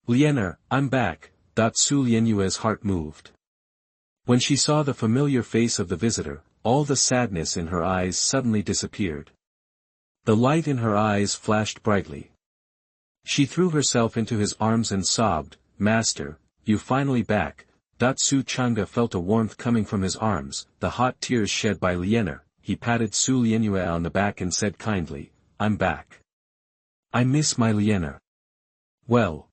Lianyue, I'm back. Su Lianyue's heart moved. When she saw the familiar face of the visitor, all the sadness in her eyes suddenly disappeared. The light in her eyes flashed brightly. She threw herself into his arms and sobbed, Master, you finally back. Su Chang'e felt a warmth coming from his arms. The hot tears shed by Lianyue. He patted Su Lianyue on the back and said kindly, I'm back. I miss my Lianyue. Well.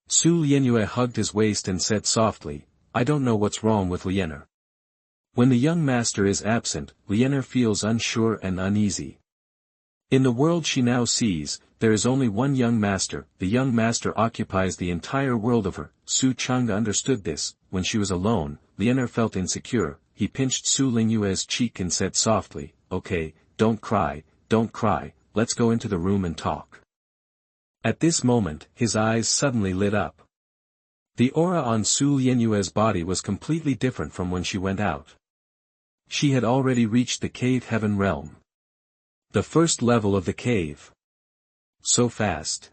Su Lianyue hugged his waist and said softly, I don't know what's wrong with Lianyue. When the young master is absent, Lianyue feels unsure and uneasy. In the world she now sees, there is only one young master. The young master occupies the entire world of her. Su Chang'e understood this. When she was alone, Lianyue felt insecure. He pinched Su Lianyue's cheek and said softly, Okay, don't cry, let's go into the room and talk. At this moment, his eyes suddenly lit up. The aura on Su Lianyue's body was completely different from when she went out. She had already reached the cave heaven realm. The first level of the cave. So fast.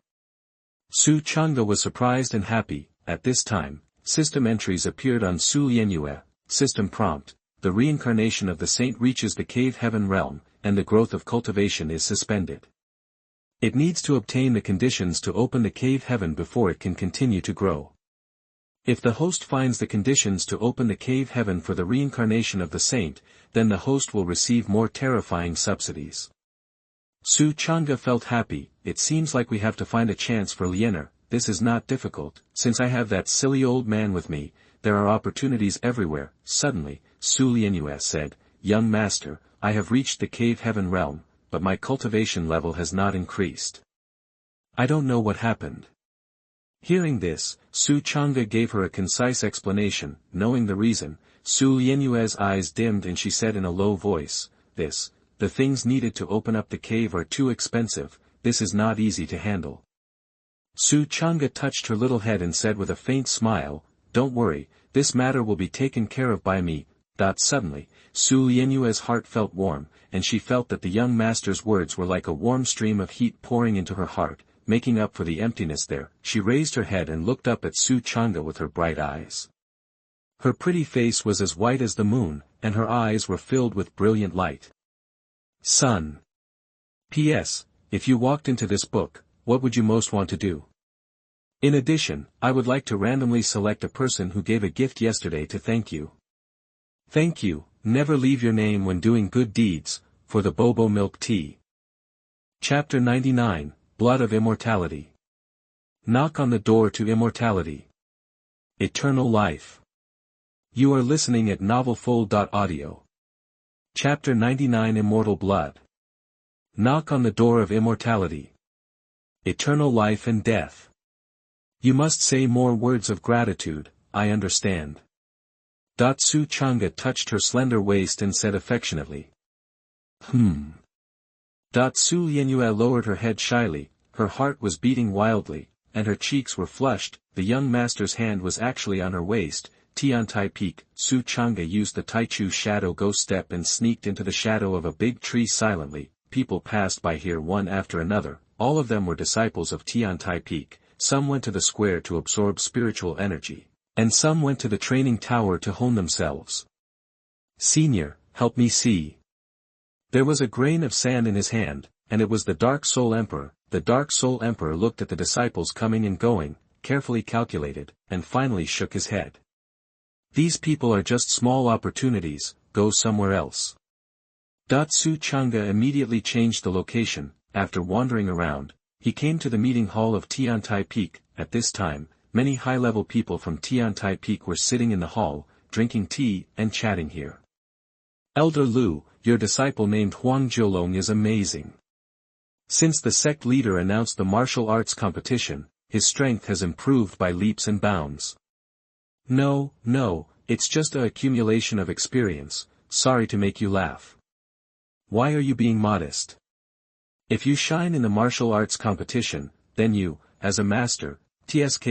Su Chang'e was surprised and happy. At this time, system entries appeared on Su Lianyue. System prompt, the reincarnation of the saint reaches the cave heaven realm, and the growth of cultivation is suspended. It needs to obtain the conditions to open the cave heaven before it can continue to grow. If the host finds the conditions to open the cave heaven for the reincarnation of the saint, then the host will receive more terrifying subsidies. Su Chang'e felt happy. It seems like we have to find a chance for Lianyue. This is not difficult, since I have that silly old man with me. There are opportunities everywhere. Suddenly, Su Lianyue said, Young master, I have reached the cave heaven realm, but my cultivation level has not increased. I don't know what happened. Hearing this, Su Chang'e gave her a concise explanation. Knowing the reason, Su Lianyue's eyes dimmed and she said in a low voice, The things needed to open up the cave are too expensive. This is not easy to handle. Su Chang'e touched her little head and said with a faint smile, Don't worry, this matter will be taken care of by me. Suddenly, Su Lianyue's heart felt warm, and she felt that the young master's words were like a warm stream of heat pouring into her heart, making up for the emptiness there. She raised her head and looked up at Su Chang'e with her bright eyes. Her pretty face was as white as the moon, and her eyes were filled with brilliant light. Son. P.S. If you walked into this book, what would you most want to do? In addition, I would like to randomly select a person who gave a gift yesterday to thank you. Thank you. Never leave your name when doing good deeds, for the Bobo Milk Tea. Chapter 99, Blood of Immortality. Knock on the door to immortality. Eternal life. You are listening at novelfold.audio. Chapter 99 Immortal Blood. Knock on the door of immortality. Eternal life and death. You must say more words of gratitude, I understand. Su Chang'e touched her slender waist and said affectionately. Su Lianyue lowered her head shyly, her heart was beating wildly, and her cheeks were flushed. The young master's hand was actually on her waist. Tiantai Peak. Su Chang'e used the Taichu shadow ghost step and sneaked into the shadow of a big tree silently. People passed by here one after another, all of them were disciples of Tiantai Peak. Some went to the square to absorb spiritual energy, and some went to the training tower to hone themselves. Senior, help me see. There was a grain of sand in his hand, and it was the Dark Soul Emperor. The Dark Soul Emperor looked at the disciples coming and going, carefully calculated, and finally shook his head. These people are just small opportunities, go somewhere else. Su Chang'e immediately changed the location. After wandering around, he came to the meeting hall of Tiantai Peak. At this time, many high-level people from Tiantai Peak were sitting in the hall, drinking tea and chatting here. Elder Lu, your disciple named Huang Jiulong is amazing. Since the sect leader announced the martial arts competition, his strength has improved by leaps and bounds. No, it's just an accumulation of experience, sorry to make you laugh. Why are you being modest? If you shine in the martial arts competition, then you, as a master, TSK,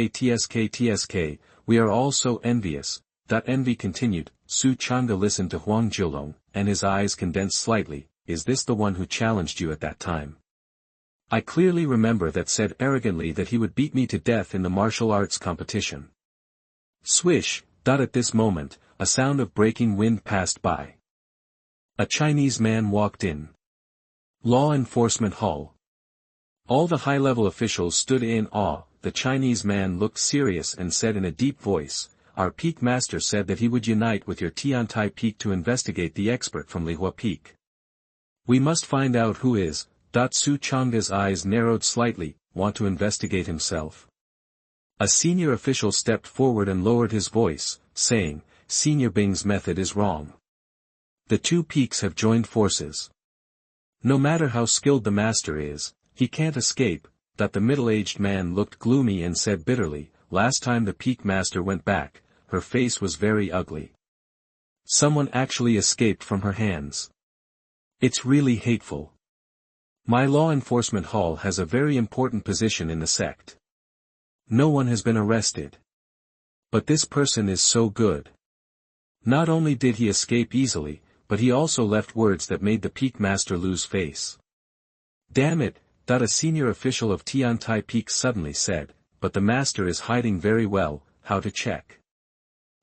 we are all so envious. Envy continued. Su Chang'e listened to Huang Jiulong, and his eyes condensed slightly. Is this the one who challenged you at that time? I clearly remember that said arrogantly that he would beat me to death in the martial arts competition. Swish. At this moment, a sound of breaking wind passed by. A Chinese man walked in. Law Enforcement Hall. All the high-level officials stood in awe. The Chinese man looked serious and said in a deep voice, our Peak Master said that he would unite with your Tiantai Peak to investigate the expert from Lihua Peak. We must find out who is. Su Chang'e's eyes narrowed slightly. Want to investigate himself? A senior official stepped forward and lowered his voice, saying, Senior Bing's method is wrong. The two peaks have joined forces. No matter how skilled the master is, he can't escape. The middle-aged man looked gloomy and said bitterly, last time the Peak Master went back, her face was very ugly. Someone actually escaped from her hands. It's really hateful. My law enforcement hall has a very important position in the sect. No one has been arrested. But this person is so good. Not only did he escape easily, but he also left words that made the Peak Master lose face. Damn it, a senior official of Tiantai Peak suddenly said, but the master is hiding very well, how to check?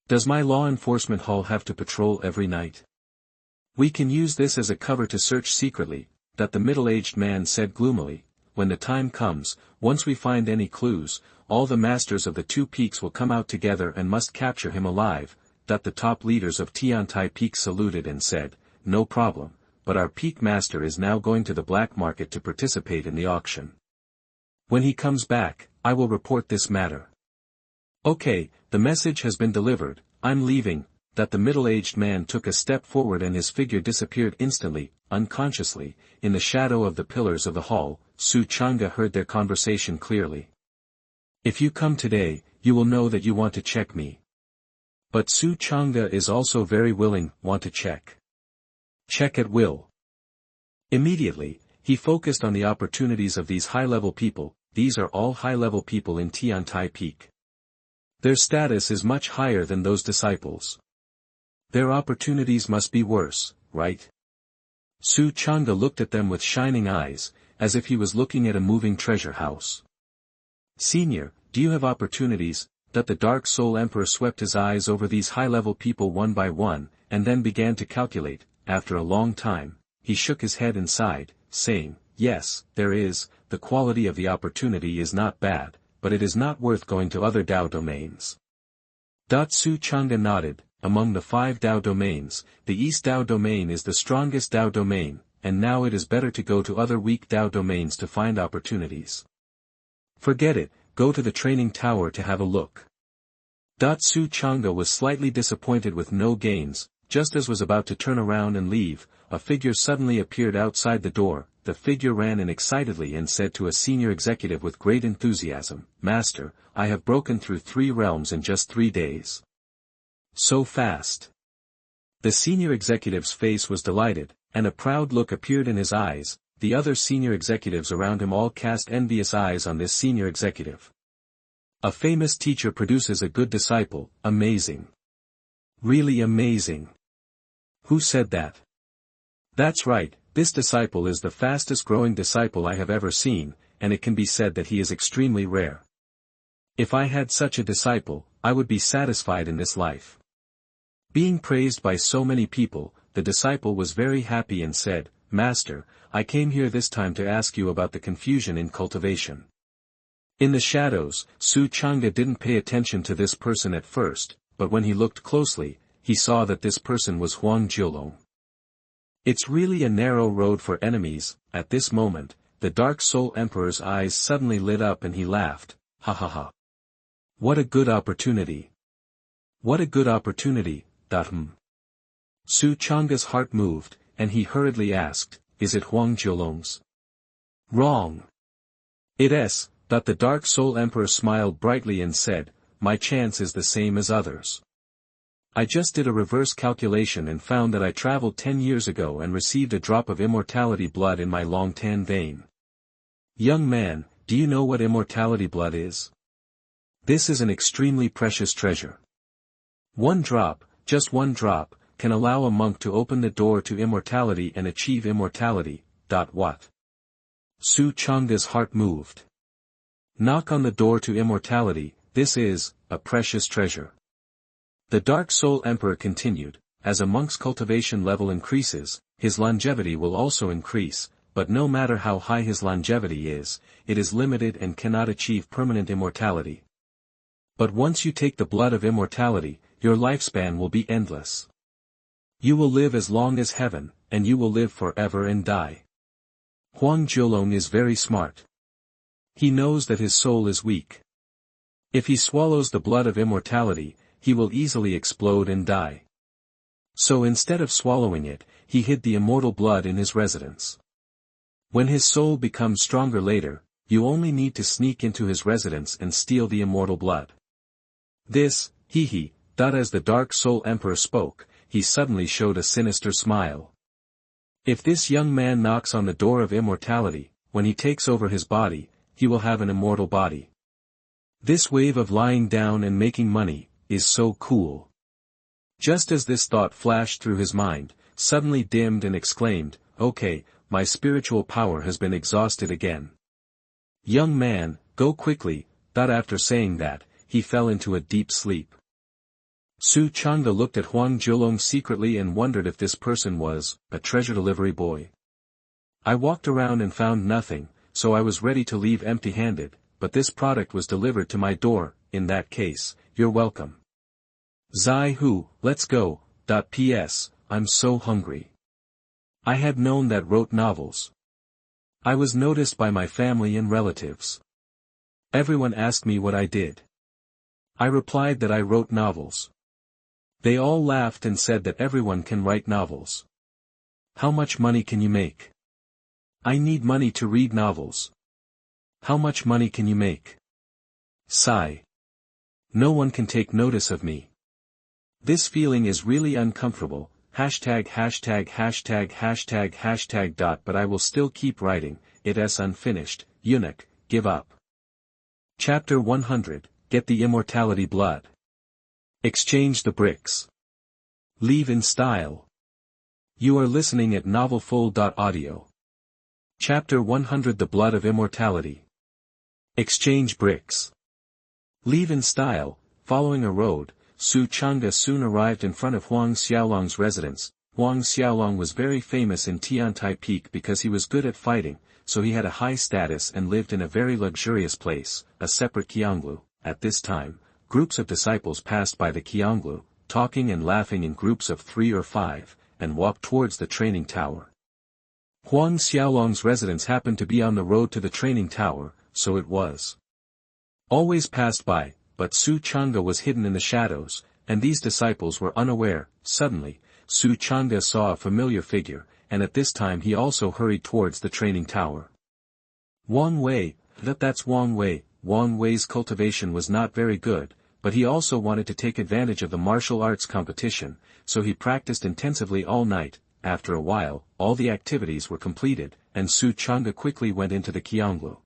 Does my law enforcement hall have to patrol every night? We can use this as a cover to search secretly, the middle-aged man said gloomily. When the time comes, once we find any clues, all the masters of the two peaks will come out together and must capture him alive. The top leaders of Tiantai Peak saluted and said, no problem, but our Peak Master is now going to the black market to participate in the auction. When he comes back, I will report this matter. Okay, the message has been delivered, I'm leaving. The middle-aged man took a step forward and his figure disappeared instantly, unconsciously, in the shadow of the pillars of the hall. Su Chang'e heard their conversation clearly. If you come today, you will know that you want to check me. But Su Chang'e is also very willing, want to check. Check at will. Immediately, he focused on the opportunities of these high-level people. These are all high-level people in Tiantai Peak. Their status is much higher than those disciples. Their opportunities must be worse, right? Su Changde looked at them with shining eyes, as if he was looking at a moving treasure house. Senior, do you have opportunities? That the Dark Soul Emperor swept his eyes over these high-level people one by one, and then began to calculate. After a long time, he shook his head and sighed, saying, yes, there is, the quality of the opportunity is not bad, but it is not worth going to other Dao domains. Su Changde nodded. Among the 5 Dao domains, the East Dao domain is the strongest Dao domain, and now it is better to go to other weak Dao domains to find opportunities. Forget it, go to the training tower to have a look. Su Changde was slightly disappointed with no gains. Just as was about to turn around and leave, a figure suddenly appeared outside the door. The figure ran in excitedly and said to a senior executive with great enthusiasm, Master, I have broken through 3 realms in just 3 days. So fast. The senior executive's face was delighted, and a proud look appeared in his eyes. The other senior executives around him all cast envious eyes on this senior executive. A famous teacher produces a good disciple, amazing. Really amazing. Who said that? That's right, this disciple is the fastest growing disciple I have ever seen, and it can be said that he is extremely rare. If I had such a disciple, I would be satisfied in this life. Being praised by so many people, the disciple was very happy and said, Master, I came here this time to ask you about the confusion in cultivation. In the shadows, Su Changde didn't pay attention to this person at first, but when he looked closely, he saw that this person was Huang Jiulong. It's really a narrow road for enemies. At this moment, the Dark Soul Emperor's eyes suddenly lit up and he laughed, ha ha ha. What a good opportunity. What a good opportunity. Su Changde's heart moved, and he hurriedly asked, is it Huang Jiulong's? Wrong. It is. The Dark Soul Emperor smiled brightly and said, my chance is the same as others. I just did a reverse calculation and found that I traveled 10 years ago and received a drop of immortality blood in my long tan vein. Young man, do you know what immortality blood is? This is an extremely precious treasure. 1 drop, just 1 drop, can allow a monk to open the door to immortality and achieve immortality. What? Su Changde's heart moved. Knock on the door to immortality, this is, a precious treasure. The Dark Soul Emperor continued, as a monk's cultivation level increases, his longevity will also increase, but no matter how high his longevity is, it is limited and cannot achieve permanent immortality. But once you take the blood of immortality, your lifespan will be endless. You will live as long as heaven, and you will live forever and die. Huang Jiulong is very smart. He knows that his soul is weak. If he swallows the blood of immortality, he will easily explode and die. So instead of swallowing it, he hid the immortal blood in his residence. When his soul becomes stronger later, you only need to sneak into his residence and steal the immortal blood. This, as the Dark Soul Emperor spoke, he suddenly showed a sinister smile. If this young man knocks on the door of immortality, when he takes over his body, he will have an immortal body. This wave of lying down and making money is so cool. Just as this thought flashed through his mind, suddenly dimmed and exclaimed, okay, my spiritual power has been exhausted again. Young man, go quickly. After saying that, he fell into a deep sleep. Su Changde looked at Huang Jiulong secretly and wondered if this person was a treasure delivery boy. I walked around and found nothing, so I was ready to leave empty-handed, but this product was delivered to my door. In that case, you're welcome. Zai Hu, let's go. P.S. I'm so hungry. I had known that wrote novels. I was noticed by my family and relatives. Everyone asked me what I did. I replied that I wrote novels. They all laughed and said that everyone can write novels. How much money can you make? I need money to read novels. How much money can you make? Sigh. No one can take notice of me. This feeling is really uncomfortable. But I will still keep writing. It's unfinished. Eunuch, give up. Chapter 100, Get the Immortality Blood. Exchange the bricks. Leave in style. You are listening at novelfull.audio. Chapter 100 The Blood of Immortality. Exchange bricks. Leave in style. Following a road, Su Chang'e soon arrived in front of Huang Xiaolong's residence. Huang Xiaolong was very famous in Tiantai Peak because he was good at fighting, so he had a high status and lived in a very luxurious place, a separate Qianglu. At this time, groups of disciples passed by the Qianglu, talking and laughing in groups of 3 or 5, and walked towards the training tower. Huang Xiaolong's residence happened to be on the road to the training tower, so it was always passed by, but Su Chang'e was hidden in the shadows, and these disciples were unaware. Suddenly, Su Chang'e saw a familiar figure, and at this time he also hurried towards the training tower. Wang Wei, that's Wang Wei. Wang Wei's cultivation was not very good, but he also wanted to take advantage of the martial arts competition, so he practiced intensively all night. After a while, all the activities were completed, and Su Chang'e quickly went into the Qianglu.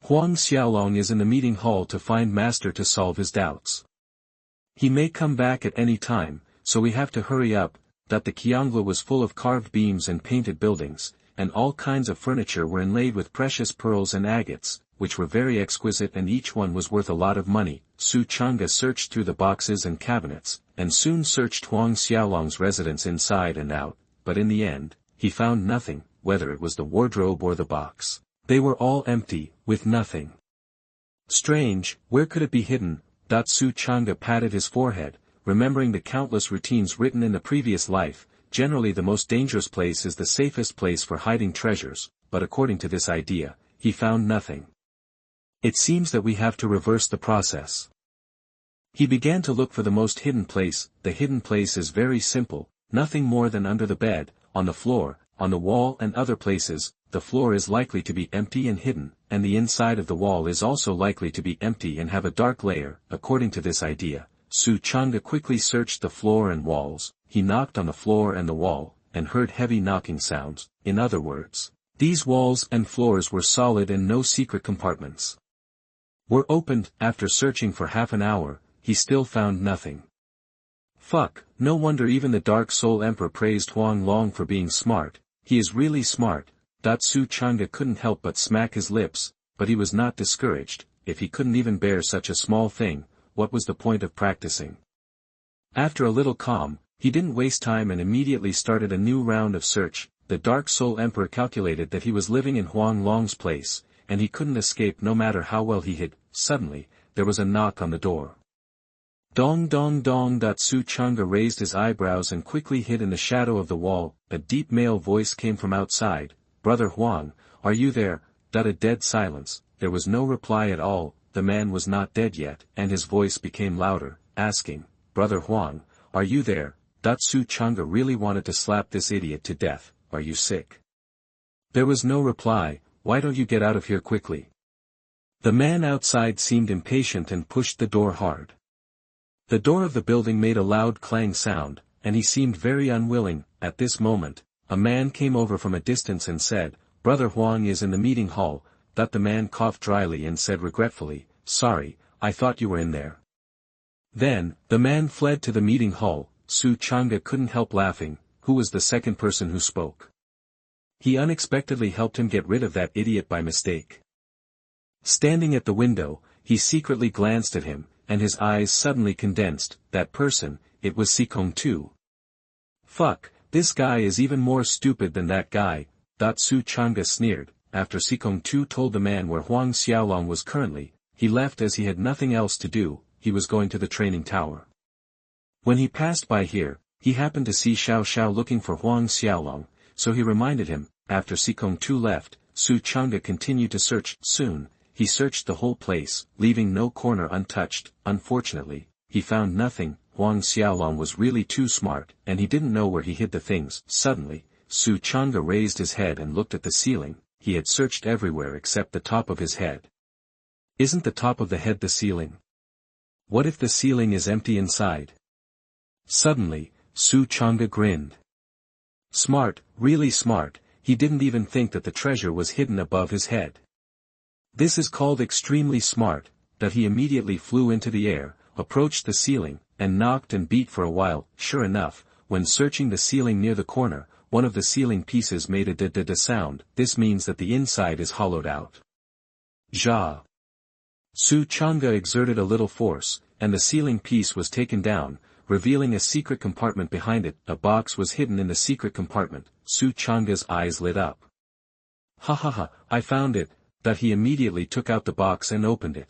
Huang Xiaolong is in the meeting hall to find Master to solve his doubts. He may come back at any time, so we have to hurry up. The Qianglu was full of carved beams and painted buildings, and all kinds of furniture were inlaid with precious pearls and agates, which were very exquisite and each one was worth a lot of money. Su Chang'e searched through the boxes and cabinets, and soon searched Huang Xiaolong's residence inside and out, but in the end, he found nothing, whether it was the wardrobe or the box. They were all empty, with nothing. Strange, where could it be hidden? Su Chang'e patted his forehead, remembering the countless routines written in the previous life. Generally the most dangerous place is the safest place for hiding treasures, but according to this idea, he found nothing. It seems that we have to reverse the process. He began to look for the most hidden place. The hidden place is very simple, nothing more than under the bed, on the floor, on the wall and other places. The floor is likely to be empty and hidden, and the inside of the wall is also likely to be empty and have a dark layer. According to this idea, Su Chang'e quickly searched the floor and walls. He knocked on the floor and the wall, and heard heavy knocking sounds. In other words, these walls and floors were solid and no secret compartments were opened. After searching for half an hour, he still found nothing. Fuck, no wonder even the Dark Soul Emperor praised Huang Long for being smart. He is really smart. Su Chang'e couldn't help but smack his lips, but he was not discouraged. If he couldn't even bear such a small thing, what was the point of practicing? After a little calm, he didn't waste time and immediately started a new round of search. The Dark Soul Emperor calculated that he was living in Huang Long's place, and he couldn't escape no matter how well he hid. Suddenly, there was a knock on the door. Dong dong dong. Su Chang'e raised his eyebrows and quickly hid in the shadow of the wall. A deep male voice came from outside. Brother Huang, are you there? A dead silence. There was no reply at all. The man was not dead yet, and his voice became louder, asking, Brother Huang, are you there? Su Chang'e really wanted to slap this idiot to death. Are you sick? There was no reply. Why don't you get out of here quickly? The man outside seemed impatient and pushed the door hard. The door of the building made a loud clang sound, and he seemed very unwilling. At this moment, a man came over from a distance and said, Brother Huang is in the meeting hall. The man coughed dryly and said regretfully, Sorry, I thought you were in there. Then, the man fled to the meeting hall. Su Chang'e couldn't help laughing. Who was the second person who spoke? He unexpectedly helped him get rid of that idiot by mistake. Standing at the window, he secretly glanced at him, and his eyes suddenly condensed. That person, it was Sikong too. Fuck, this guy is even more stupid than that guy. Su Chang'e sneered. After Sikong Tu told the man where Huang Xiaolong was currently, he left as he had nothing else to do. He was going to the training tower. When he passed by here, he happened to see Xiao Shi looking for Huang Xiaolong, so he reminded him. After Sikong Tu left, Su Chang'e continued to search. Soon, he searched the whole place, leaving no corner untouched. Unfortunately, he found nothing. Huang Xiaolong was really too smart, and he didn't know where he hid the things. Suddenly, Su Chang'e raised his head and looked at the ceiling. He had searched everywhere except the top of his head. Isn't the top of the head the ceiling? What if the ceiling is empty inside? Suddenly, Su Chang'e grinned. Smart, really smart. He didn't even think that the treasure was hidden above his head. This is called extremely smart. He immediately flew into the air, approached the ceiling, and knocked and beat for a while. Sure enough, when searching the ceiling near the corner, one of the ceiling pieces made a da-da-da sound. This means that the inside is hollowed out. Ja. Su Chang'e exerted a little force, and the ceiling piece was taken down, revealing a secret compartment behind it. A box was hidden in the secret compartment. Su Chang'e's eyes lit up. Ha ha ha, I found it, that he immediately took out the box and opened it.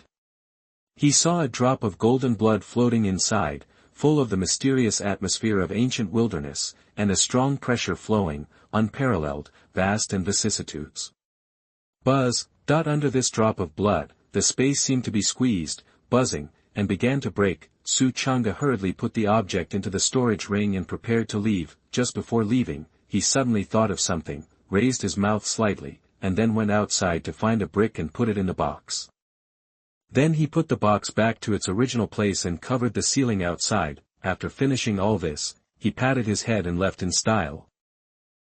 He saw a drop of golden blood floating inside, full of the mysterious atmosphere of ancient wilderness, and a strong pressure flowing, unparalleled, vast and vicissitudes. Buzz, under this drop of blood, the space seemed to be squeezed, buzzing, and began to break. Su Chang'e hurriedly put the object into the storage ring and prepared to leave. Just before leaving, he suddenly thought of something, raised his mouth slightly, and then went outside to find a brick and put it in the box. Then he put the box back to its original place and covered the ceiling outside. After finishing all this, he patted his head and left in style.